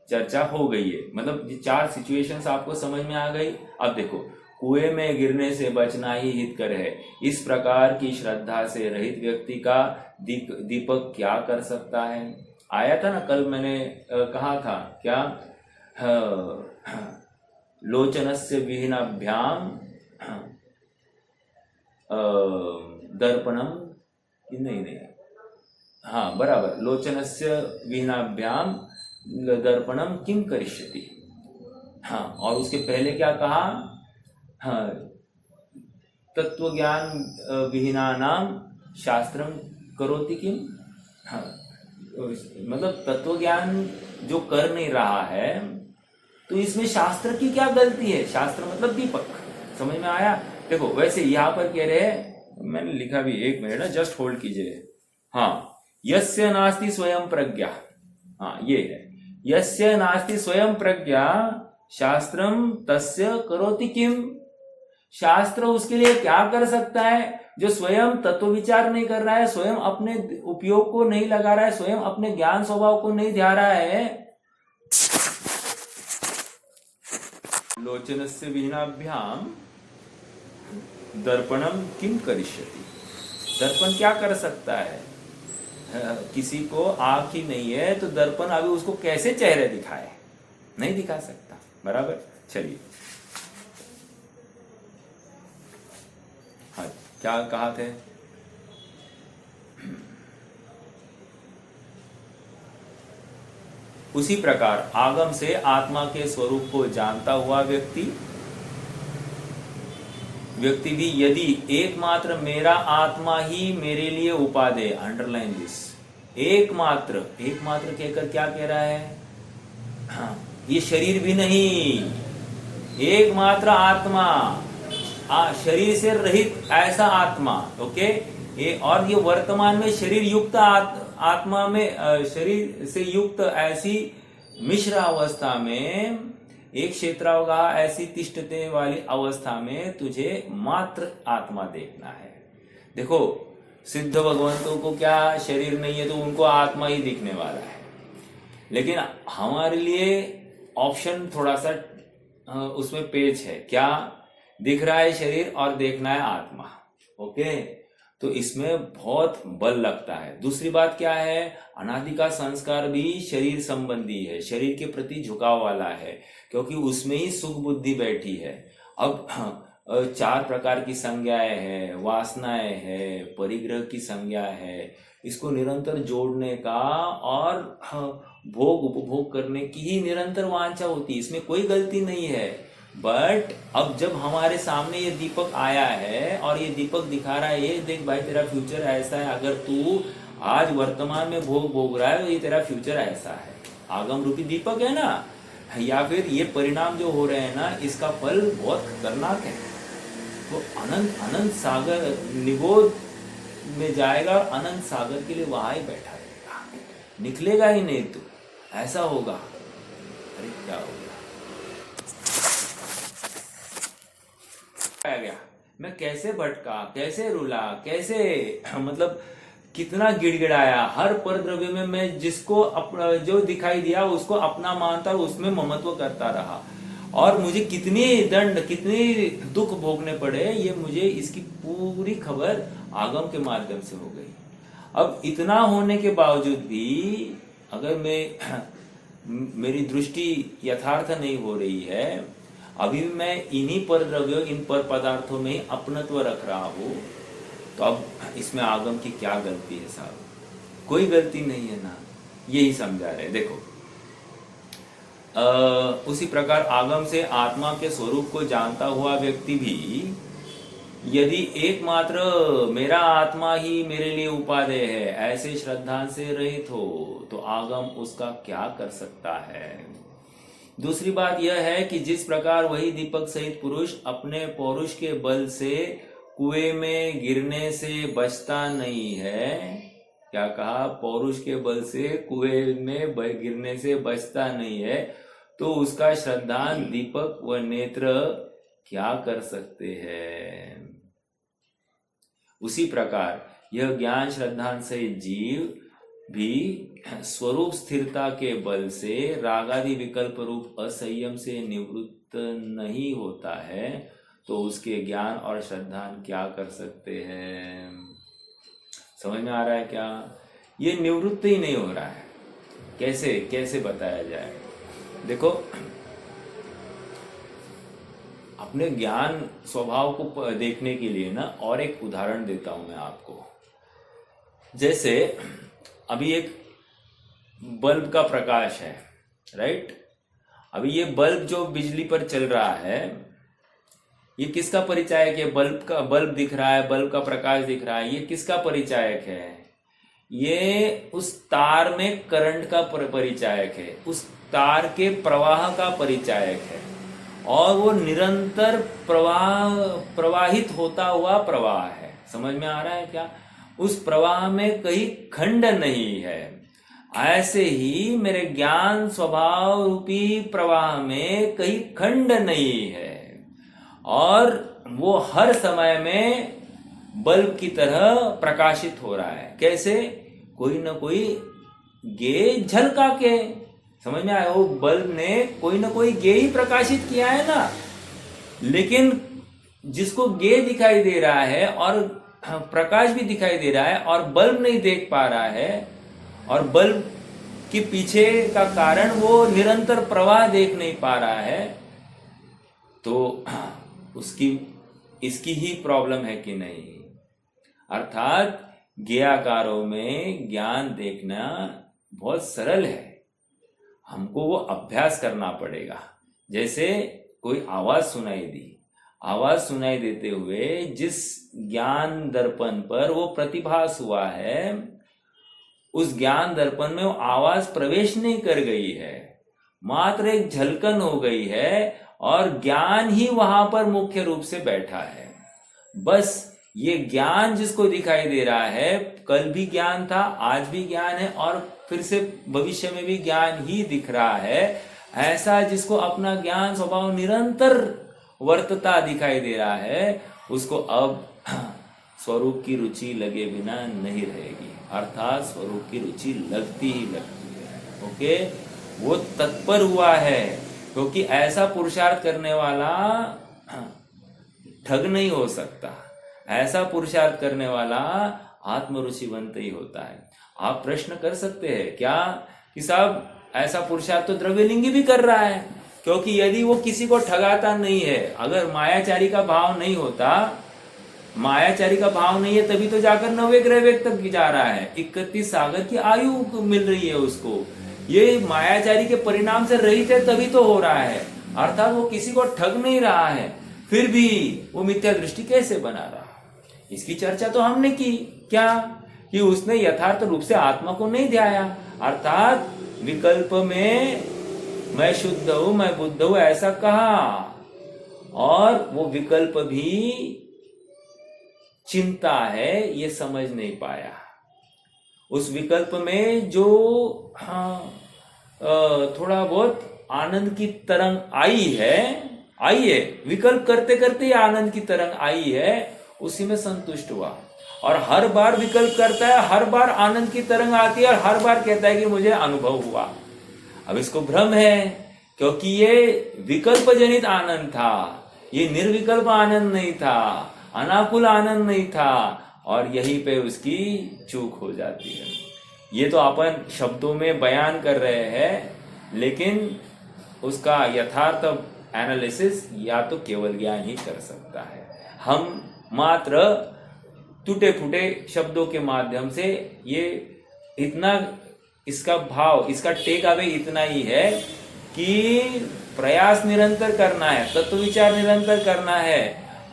चर्चा हो गई है, मतलब ये 4 सिचुएशंस आपको समझ में आ गई। अब देखो, कुएं में गिरने से बचना ही हितकर है। इस प्रकार की श्रद्धा से रहित व्यक्ति का दीपक क्या कर सकता है? आया था ना कल, मैंने कहा था क्या, लोचनस्य विहीनाभ्याम दर्पणम, नहीं, हाँ बराबर, लोचनस्य विहीनाभ्याम दर्पणम किम करिष्यति। हाँ, और उसके पहले क्या कहा? हाँ, तत्व ज्ञान विहीनानाम शास्त्रम करोति किम। हाँ, मतलब तत्व ज्ञान जो कर नहीं रहा है, तो इसमें शास्त्र की क्या गलती है? शास्त्र मतलब दीपक, समझ में आया? देखो, वैसे यहां पर कह रहे हैं, मैंने लिखा भी, 1 मिनट ना, जस्ट होल्ड कीजिए। हाँ, यस्य नास्ति स्वयं प्रज्ञा, हाँ ये है, यस्य नास्ति स्वयं प्रज्ञा शास्त्रम तस्य करोति किम। शास्त्र उसके लिए क्या कर सकता है जो स्वयं तत्व विचार नहीं कर रहा है, स्वयं अपने उपयोग को नहीं लगा रहा है, स्वयं अपने ज्ञान स्वभाव को नहीं ध्यान रहा है। लोचनस्य विहीनाभ्याम दर्पणम किम करिष्यति। दर्पण क्या कर सकता है? किसी को आंख ही नहीं है तो दर्पण अभी उसको कैसे चेहरे दिखाए? नहीं दिखा सकता, बराबर। चलिए, हाँ क्या कहा थे? उसी प्रकार आगम से आत्मा के स्वरूप को जानता हुआ व्यक्ति भी यदि एकमात्र मेरा आत्मा ही मेरे लिए उपादेय, अंडरलाइन दिस, एकमात्र कहकर क्या कह रहा है? हाँ, ये शरीर भी नहीं, एकमात्र आत्मा, शरीर से रहित ऐसा आत्मा, ओके। और ये वर्तमान में शरीर युक्त आत्मा में, शरीर से युक्त ऐसी मिश्र अवस्था में, एक क्षेत्रावगाह ऐसी तिष्ठते वाली अवस्था में तुझे मात्र आत्मा देखना है। देखो, सिद्ध भगवंतों को क्या शरीर नहीं है तो उनको आत्मा ही दिखने वाला है, लेकिन हमारे लिए ऑप्शन थोड़ा सा उसमें पेच है। क्या दिख रहा है? शरीर, और देखना है आत्मा, ओके। तो इसमें बहुत बल लगता है। दूसरी बात क्या है? अनादि का संस्कार भी शरीर संबंधी है, शरीर के प्रति झुकाव वाला है, क्योंकि उसमें ही सुख बुद्धि बैठी है। अब 4 प्रकार की संज्ञाएं है, वासनाएं है, परिग्रह की संज्ञा है, इसको निरंतर जोड़ने का और भोग उपभोग करने की ही निरंतर वांछा होती है, इसमें कोई गलती नहीं है। बट अब जब हमारे सामने ये दीपक आया है और ये दीपक दिखा रहा है, ये देख भाई तेरा फ्यूचर ऐसा है, अगर तू आज वर्तमान में भोग भोग रहा है तो ये तेरा फ्यूचर ऐसा है, आगम रूपी दीपक है ना, या फिर ये परिणाम जो हो रहे हैं ना, इसका फल बहुत खतरनाक है। तो अनंत सागर निगोद में जाएगा, अनंत सागर के लिए वहां ही बैठा रहेगा, निकलेगा ही नहीं। तो ऐसा होगा, अरे क्या होगा? आ गया, मैं कैसे भटका, कैसे रुला, कैसे मतलब कितना गिड़गिड़ाया। हर पर द्रव्य में मैं जिसको जो दिखाई दिया उसको अपना मानता और उसमें ममत्व करता रहा, और मुझे कितनी दंड, कितनी दुख भोगने पड़े, ये मुझे इसकी पूरी खबर आगम के माध्यम से हो गई। अब इतना होने के बावजूद भी अगर मेरी दृष्टि यथार्थ नहीं हो रही है, अभी मैं इन्हीं पर द्रव्यों, इन पर पदार्थों में अपनत्व रख रहा हूं, तो अब इसमें आगम की क्या गलती है साहब? कोई गलती नहीं है ना, यही समझा रहे। देखो, उसी प्रकार आगम से आत्मा के स्वरूप को जानता हुआ व्यक्ति भी यदि एकमात्र मेरा आत्मा ही मेरे लिए उपादेय है ऐसे श्रद्धा से रहित हो तो आगम उसका क्या कर सकता है। दूसरी बात यह है कि जिस प्रकार वही दीपक सहित पुरुष अपने पौरुष के बल से कुएं में गिरने से बचता नहीं है, क्या कहा, पौरुष के बल से कुएं में गिरने से बचता नहीं है, तो उसका श्रद्धान दीपक व नेत्र क्या कर सकते हैं। उसी प्रकार यह ज्ञान श्रद्धान सहित जीव भी स्वरूप स्थिरता के बल से रागादि विकल्प रूप असंयम से निवृत्त नहीं होता है, तो उसके ज्ञान और श्रद्धान क्या कर सकते हैं। समझ में आ रहा है क्या? ये निवृत्त ही नहीं हो रहा है। कैसे कैसे बताया जाए? देखो, अपने ज्ञान स्वभाव को देखने के लिए ना और एक उदाहरण देता हूं मैं आपको। जैसे अभी एक बल्ब का प्रकाश है, राइट? अभी ये बल्ब जो बिजली पर चल रहा है, ये किसका परिचायक है? बल्ब दिख रहा है, बल्ब का प्रकाश दिख रहा है, ये किसका परिचायक है? ये उस तार में करंट का परिचायक है, उस तार के प्रवाह का परिचायक है, और वो निरंतर प्रवाहित होता हुआ प्रवाह है। समझ में आ रहा है क्या? उस प्रवाह में कहीं खंड नहीं है। ऐसे ही मेरे ज्ञान स्वभाव रूपी प्रवाह में कहीं खंड नहीं है, और वो हर समय में बल्ब की तरह प्रकाशित हो रहा है। कैसे? कोई ना कोई गे झलका के। समझ में आया? वो बल्ब ने कोई ना कोई गे ही प्रकाशित किया है ना। लेकिन जिसको गे दिखाई दे रहा है और प्रकाश भी दिखाई दे रहा है और बल्ब नहीं देख पा रहा है, और बल्ब के पीछे का कारण वो निरंतर प्रवाह देख नहीं पा रहा है, तो इसकी ही प्रॉब्लम है कि नहीं। अर्थात ज्ञाकारों में ज्ञान देखना बहुत सरल है, हमको वो अभ्यास करना पड़ेगा। जैसे कोई आवाज सुनाई दी, आवाज सुनाई देते हुए जिस ज्ञान दर्पण पर वो प्रतिभास हुआ है, उस ज्ञान दर्पण में वो आवाज प्रवेश नहीं कर गई है, मात्र एक झलकन हो गई है, और ज्ञान ही वहां पर मुख्य रूप से बैठा है। बस ये ज्ञान जिसको दिखाई दे रहा है, कल भी ज्ञान था, आज भी ज्ञान है, और फिर से भविष्य में भी ज्ञान ही दिख रहा है। ऐसा जिसको अपना ज्ञान स्वभाव निरंतर वर्तता दिखाई दे रहा है, उसको अब स्वरूप की रुचि लगे बिना नहीं रहेगी। अर्थात स्वरूप की रुचि लगती ही लगती है। ओके, वो तत्पर हुआ है, क्योंकि ऐसा पुरुषार्थ करने वाला ठग नहीं हो सकता। ऐसा पुरुषार्थ करने वाला आत्मरुचिवंत ही होता है। आप प्रश्न कर सकते हैं क्या कि साहब ऐसा पुरुषार्थ तो द्रव्यलिंगी भी कर रहा है, क्योंकि यदि वो किसी को ठगाता नहीं है, अगर मायाचारी का भाव नहीं होता, मायाचारी का भाव नहीं है, तभी तो जाकर 9वें ग्रह वेग तक जा रहा है, 31 सागर की आयु मिल रही है उसको। ये मायाचारी के परिणाम से रहित है, तभी तो हो रहा है। अर्थात वो किसी को ठग नहीं रहा है, फिर भी वो मिथ्या दृष्टि कैसे बना रहा। इसकी चर्चा तो हमने की, क्या कि उसने यथार्थ रूप से आत्मा को नहीं ध्याया। अर्थात विकल्प में मैं शुद्ध हूं, मैं बुद्ध हूं ऐसा कहा, और वो विकल्प भी चिंता है ये समझ नहीं पाया। उस विकल्प में जो थोड़ा बहुत आनंद की तरंग आई है, विकल्प करते करते ही आनंद की तरंग आई है, उसी में संतुष्ट हुआ। और हर बार विकल्प करता है, हर बार आनंद की तरंग आती है, और हर बार कहता है कि मुझे अनुभव हुआ। अब इसको भ्रम है, क्योंकि ये विकल्प जनित आनंद था, ये निर्विकल्प आनंद नहीं था, अनाकुल आनंद नहीं था, और यहीं पे उसकी चूक हो जाती है। ये तो अपन शब्दों में बयान कर रहे हैं, लेकिन उसका यथार्थ एनालिसिस या तो केवल ज्ञान ही कर सकता है। हम मात्र टूटे फूटे शब्दों के माध्यम से ये इतना, इसका भाव, इसका टेक अवे इतना ही है कि प्रयास निरंतर करना है, तत्व विचार निरंतर करना है,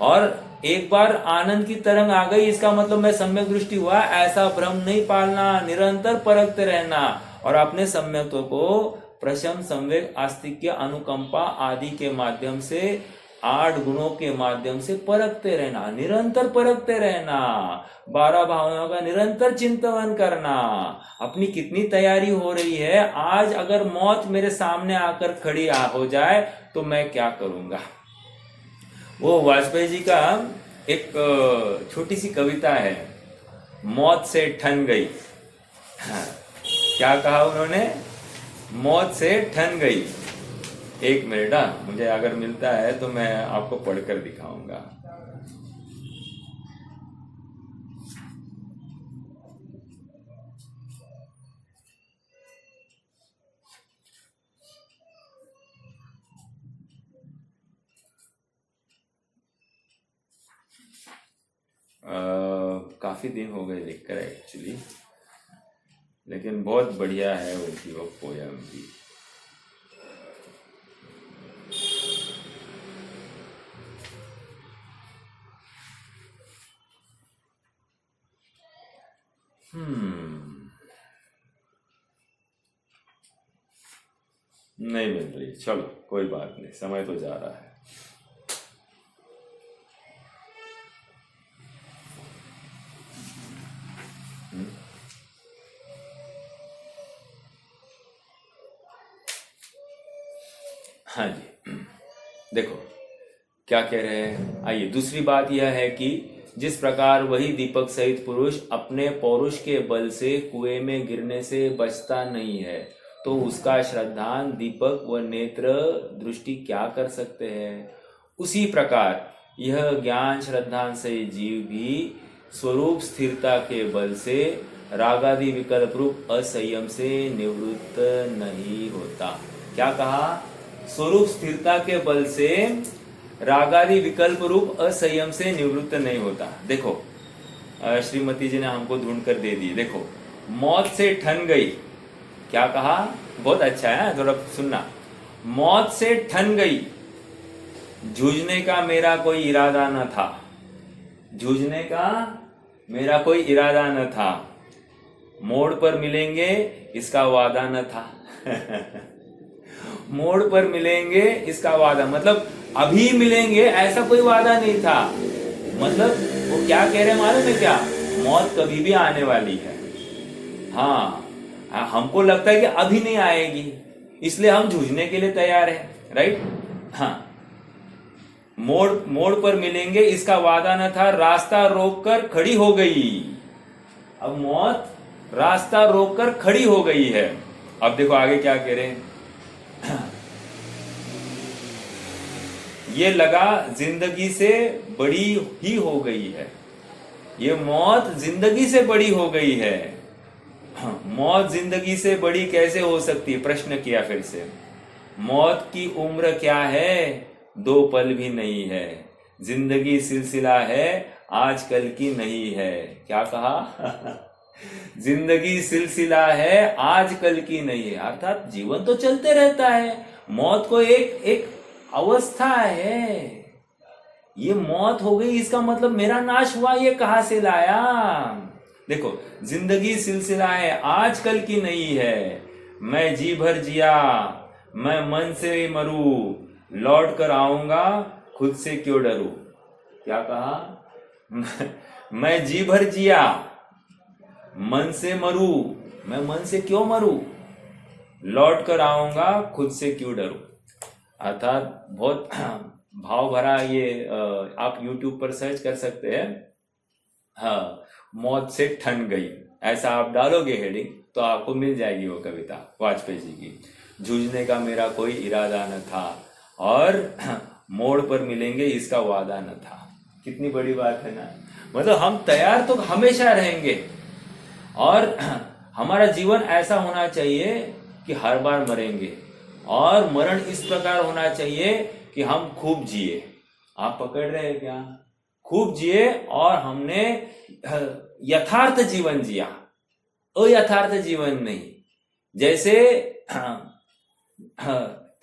और एक बार आनंद की तरंग आ गई इसका मतलब मैं सम्यक दृष्टि हुआ ऐसा भ्रम नहीं पालना, निरंतर परखते रहना और अपने सम्यक्त्व को प्रशम, संवेग, आस्तिक्य, अनुकंपा आदि के माध्यम से 8 गुणों के माध्यम से परखते रहना, निरंतर परखते रहना, 12 भावनाओं का निरंतर चिंतन करना। अपनी कितनी तैयारी हो रही है, आज अगर मौत मेरे सामने आकर खड़ी हो जाए तो मैं क्या करूंगा। वो वाजपेयी जी का एक छोटी सी कविता है, मौत से ठन गई। क्या कहा उन्होंने, मौत से ठन गई। एक मिनट, मुझे अगर मिलता है तो मैं आपको पढ़कर दिखाऊंगा। काफी दिन हो गए लिखकर एक्चुअली, लेकिन बहुत बढ़िया है उनकी वो पोयम भी। नहीं मिल रही, चलो कोई बात नहीं, समय तो जा रहा है। हाँ जी, देखो क्या कह रहे हैं। आइए, दूसरी बात यह है कि जिस प्रकार वही दीपक सहित पुरुष अपने पौरुष के बल से कुएं में गिरने से बचता नहीं है, तो उसका श्रद्धान दीपक व नेत्र दृष्टि क्या कर सकते हैं। उसी प्रकार यह ज्ञान श्रद्धान से जीव भी स्वरूप स्थिरता के बल से रागादि विकल्प रूप असंयम से निवृत्त नहीं होता। क्या कहा, स्वरूप स्थिरता के बल से रागादि विकल्प रूप असंयम से निवृत्त नहीं होता। देखो श्रीमती जी ने हमको ढूंढ कर दे दी। देखो, मौत से ठन गई, क्या कहा, बहुत अच्छा है, थोड़ा सुनना। मौत से ठन गई, जूझने का मेरा कोई इरादा न था, जूझने का मेरा कोई इरादा न था, मोड़ पर मिलेंगे इसका वादा न था। मोड़ पर मिलेंगे इसका वादा, मतलब अभी मिलेंगे ऐसा कोई वादा नहीं था। मतलब वो क्या कह रहे हैं मालूम है क्या, मौत कभी भी आने वाली है। हाँ, हमको लगता है कि अभी नहीं आएगी, इसलिए हम जूझने के लिए तैयार है, राइट। हाँ, मोड़ पर मिलेंगे इसका वादा न था, रास्ता रोककर खड़ी हो गई। अब मौत रास्ता रोककर खड़ी हो गई है। अब देखो आगे क्या कह रहे हैं, ये लगा जिंदगी से बड़ी ही हो गई है, ये मौत जिंदगी से बड़ी हो गई है। मौत जिंदगी से बड़ी कैसे हो सकती है, प्रश्न किया फिर से। मौत की उम्र क्या है, 2 पल भी नहीं है, जिंदगी सिलसिला है आजकल की नहीं है। क्या कहा, जिंदगी सिलसिला है आजकल की नहीं है, अर्थात जीवन तो चलते रहता है, मौत को एक अवस्था है। ये मौत हो गई इसका मतलब मेरा नाश हुआ, ये कहां से लाया। देखो, जिंदगी सिलसिला है आजकल की नहीं है, मैं जी भर जिया मैं मन से मरू, लौट कर आऊंगा खुद से क्यों डरू। क्या कहा, मैं जी भर जिया मन से मरू, मैं मन से क्यों मरू, लौट कर आऊंगा खुद से क्यों डरू। अर्थात बहुत भाव भरा ये आप YouTube पर सर्च कर सकते हैं। हाँ, मौत से ठन गई, ऐसा आप डालोगे हेडिंग तो आपको मिल जाएगी वो कविता वाजपेयी जी की। जूझने का मेरा कोई इरादा न था और मोड़ पर मिलेंगे इसका वादा न था। कितनी बड़ी बात है ना, मतलब हम तैयार तो हमेशा रहेंगे और हमारा जीवन ऐसा होना चाहिए कि हर बार मरेंगे, और मरण इस प्रकार होना चाहिए कि हम खूब जिए। आप पकड़ रहे हैं क्या, खूब जिए और हमने यथार्थ जीवन जिया, अयथार्थ जीवन नहीं। जैसे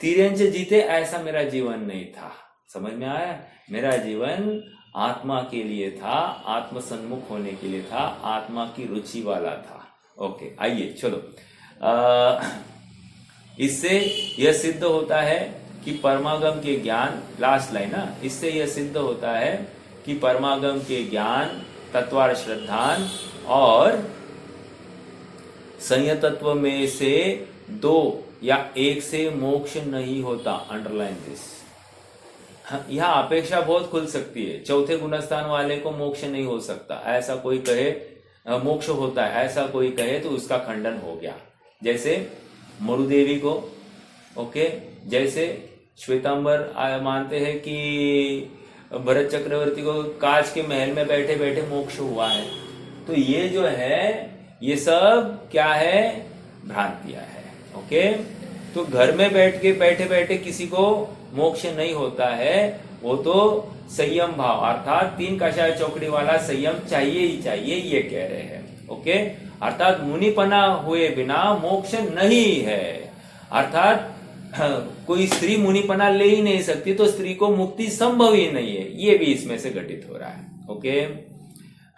तिर्यंच जीते ऐसा मेरा जीवन नहीं था। समझ में आया? मेरा जीवन आत्मा के लिए था, आत्म सन्मुख होने के लिए था, आत्मा की रुचि वाला था। ओके, आइए चलो। इससे यह सिद्ध होता है कि परमागम के ज्ञान, लास्ट लाइन ना, इससे यह सिद्ध होता है कि परमागम के ज्ञान, तत्वार श्रद्धान और संयतत्व में से 2 या 1 से मोक्ष नहीं होता। Underline this. यहाँ अपेक्षा बहुत खुल सकती है। चौथे गुणस्थान वाले को मोक्ष नहीं हो सकता, ऐसा कोई कहे, मोक्ष होता है ऐसा कोई कहे तो उसका खंडन हो गया। जैसे मरुदेवी को, ओके, जैसे श्वेतांबर मानते हैं कि भरत चक्रवर्ती को कांच के महल में बैठे बैठे मोक्ष हुआ है। तो ये जो है ये सब क्या है? भ्रांतियां है। ओके, तो घर में बैठे बैठे किसी को मोक्ष नहीं होता है, वो तो संयम भाव अर्थात 3 कषाय चौकड़ी वाला संयम चाहिए ही चाहिए, ये कह रहे हैं। ओके, अर्थात मुनिपना हुए बिना मोक्ष नहीं है। अर्थात कोई स्त्री मुनिपना ले ही नहीं सकती, तो स्त्री को मुक्ति संभव ही नहीं है, ये भी इसमें से घटित हो रहा है। ओके,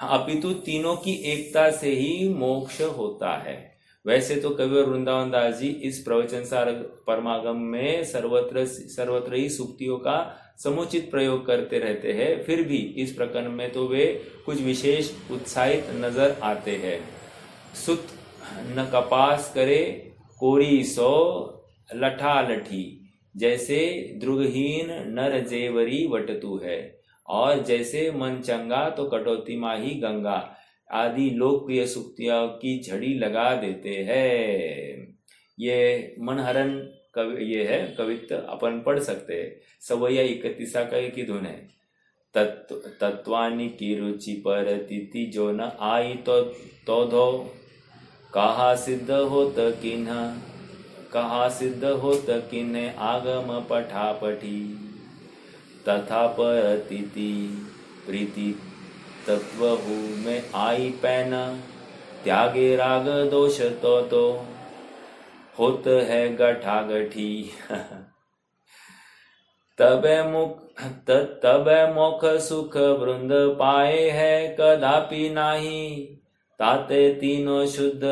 अपितु तीनों की एकता से ही मोक्ष होता है। वैसे तो कवि और वृंदावन दास जी इस प्रवचन सार परमागम में सर्वत्र ही सूक्तियों का समुचित प्रयोग करते रहते हैं, फिर भी इस प्रकरण में तो वे कुछ विशेष उत्साहित नजर आते हैं। सुत न कपास करे कोरी सो लठा लठी, जैसे द्रुगहीन नर जेवरी वटतु है, और जैसे मन चंगा तो कटौती माही गंगा आदि लोकप्रिय सूक्तियों की झड़ी लगा देते हैं। ये मनहरण ये है कवित्व, अपन पढ़ सकते हैं। सवैया 31 का एक ही धुन है। तत्वानी की रुचि पर तिथि जो न आई तो धो, कहा सिद्ध होत किन्ह, कहा सिद्ध होत किन्ह आगम पठापठी, तथा पर तिथि प्रीति तत्वहु में आई पैना, त्यागे राग दोष तो होत है गठागठी। तबे मोख सुख वृंद पाए है कदापि नाही, ताते तीनों शुद्ध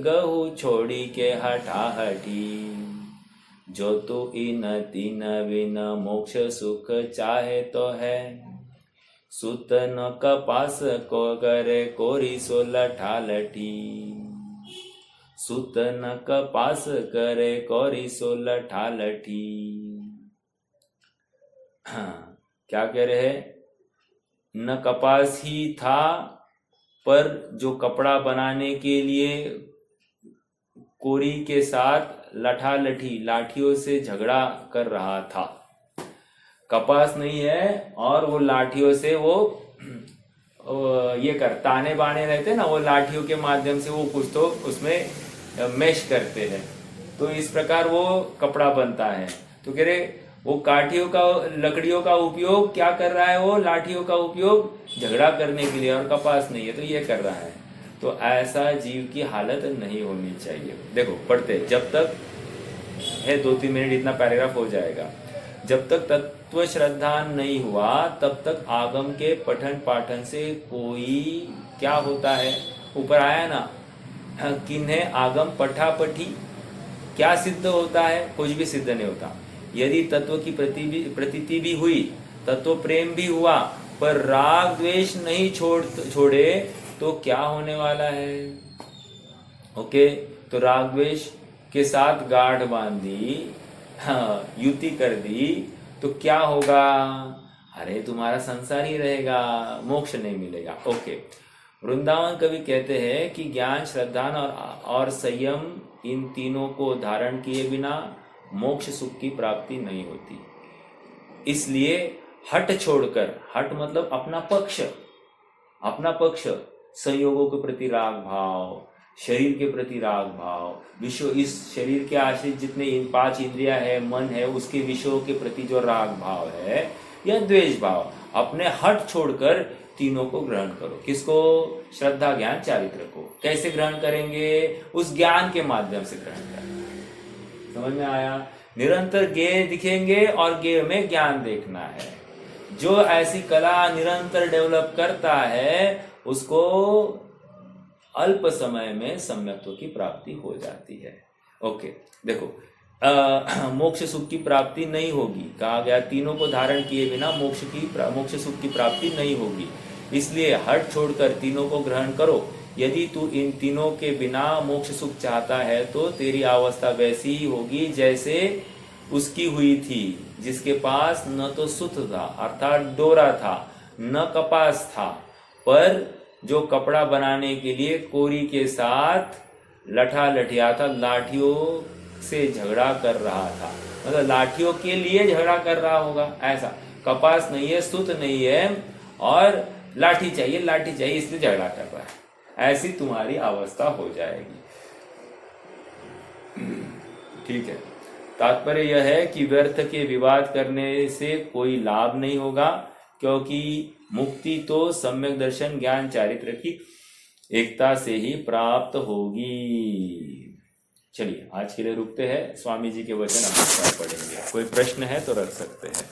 गहु छोड़ी के हठाहठी, जो तू इन तीन बिन मोक्ष सुख चाहे तो है, सुत न कपास को करे कोरी सो लठा लठी, सुत न कपास करे कोरी सो लठा लठी। क्या कह रहे हैं? न कपास ही था, पर जो कपड़ा बनाने के लिए कोरी के साथ लठा लठी लाठियों से झगड़ा कर रहा था। कपास नहीं है और वो लाठियों से वो ये ताने बाने रहते ना, वो लाठियों के माध्यम से वो कुछ तो उसमें मेश करते हैं, तो इस प्रकार वो कपड़ा बनता है। तो कह रहे वो काठियों का, लकड़ियों का उपयोग क्या कर रहा है? वो लाठियों का उपयोग झगड़ा करने के लिए, और कपास नहीं है तो ये कर रहा है। तो ऐसा जीव की हालत नहीं होनी चाहिए। देखो पढ़ते, जब तक है 2-3 मिनट इतना पैराग्राफ हो जाएगा। जब तक तत्व श्रद्धा नहीं हुआ तब तक आगम के पठन पाठन से कोई क्या होता है? ऊपर आया ना, किन्हें आगम पठापठी क्या सिद्ध होता है? कुछ भी सिद्ध नहीं होता। यदि तत्व की प्रतीति भी हुई, तत्व प्रेम भी हुआ, पर राग द्वेष नहीं छोड़े तो क्या होने वाला है? ओके, तो राग द्वेष के साथ गाढ़ बांधी, हाँ, युति कर दी तो क्या होगा? अरे तुम्हारा संसार ही रहेगा, मोक्ष नहीं मिलेगा। ओके, वृंदावन कवि कहते हैं कि ज्ञान, श्रद्धा और संयम, इन तीनों को धारण किए बिना मोक्ष सुख की प्राप्ति नहीं होती। इसलिए हट छोड़कर, हट मतलब अपना पक्ष, संयोगों के प्रति राग भाव, शरीर के प्रति राग भाव, विषय, इस शरीर के आश्रित जितने 5 इंद्रियां है, मन है, उसके विषयों के प्रति जो राग भाव है या द्वेष भाव, अपने हट छोड़कर तीनों को ग्रहण करो। किसको? श्रद्धा, ज्ञान, चारित्र को। कैसे ग्रहण करेंगे? उस ज्ञान के माध्यम से ग्रहण करेंगे। समझ में आया? निरंतर ज्ञेय दिखेंगे और ज्ञेय में ज्ञान देखना है। जो ऐसी कला निरंतर डेवलप करता है उसको अल्प समय में सम्यक्त्व की प्राप्ति हो जाती है। ओके, देखो मोक्ष सुख की प्राप्ति नहीं होगी, कहा गया तीनों को धारण किए बिना मोक्ष सुख की प्राप्ति नहीं होगी। इसलिए हट छोड़कर तीनों को ग्रहण करो। यदि तू इन तीनों के बिना मोक्ष सुख चाहता है तो तेरी अवस्था वैसी ही होगी जैसे उसकी हुई थी, जिसके पास न तो सुत था अर्थात डोरा था, न कपास था, पर जो कपड़ा बनाने के लिए कोरी के साथ लठा लठिया था, लाठियों से झगड़ा कर रहा था। मतलब लाठियों के लिए झगड़ा कर रहा होगा ऐसा। कपास नहीं है, सुत नहीं है और लाठी चाहिए इसलिए झगड़ा कर रहा है। ऐसी तुम्हारी अवस्था हो जाएगी। ठीक है, तात्पर्य यह है कि व्यर्थ के विवाद करने से कोई लाभ नहीं होगा, क्योंकि मुक्ति तो सम्यक दर्शन ज्ञान चारित्र की एकता से ही प्राप्त होगी। चलिए आज के लिए रुकते हैं, स्वामी जी के वचन हम पढ़ेंगे। कोई प्रश्न है तो रख सकते हैं।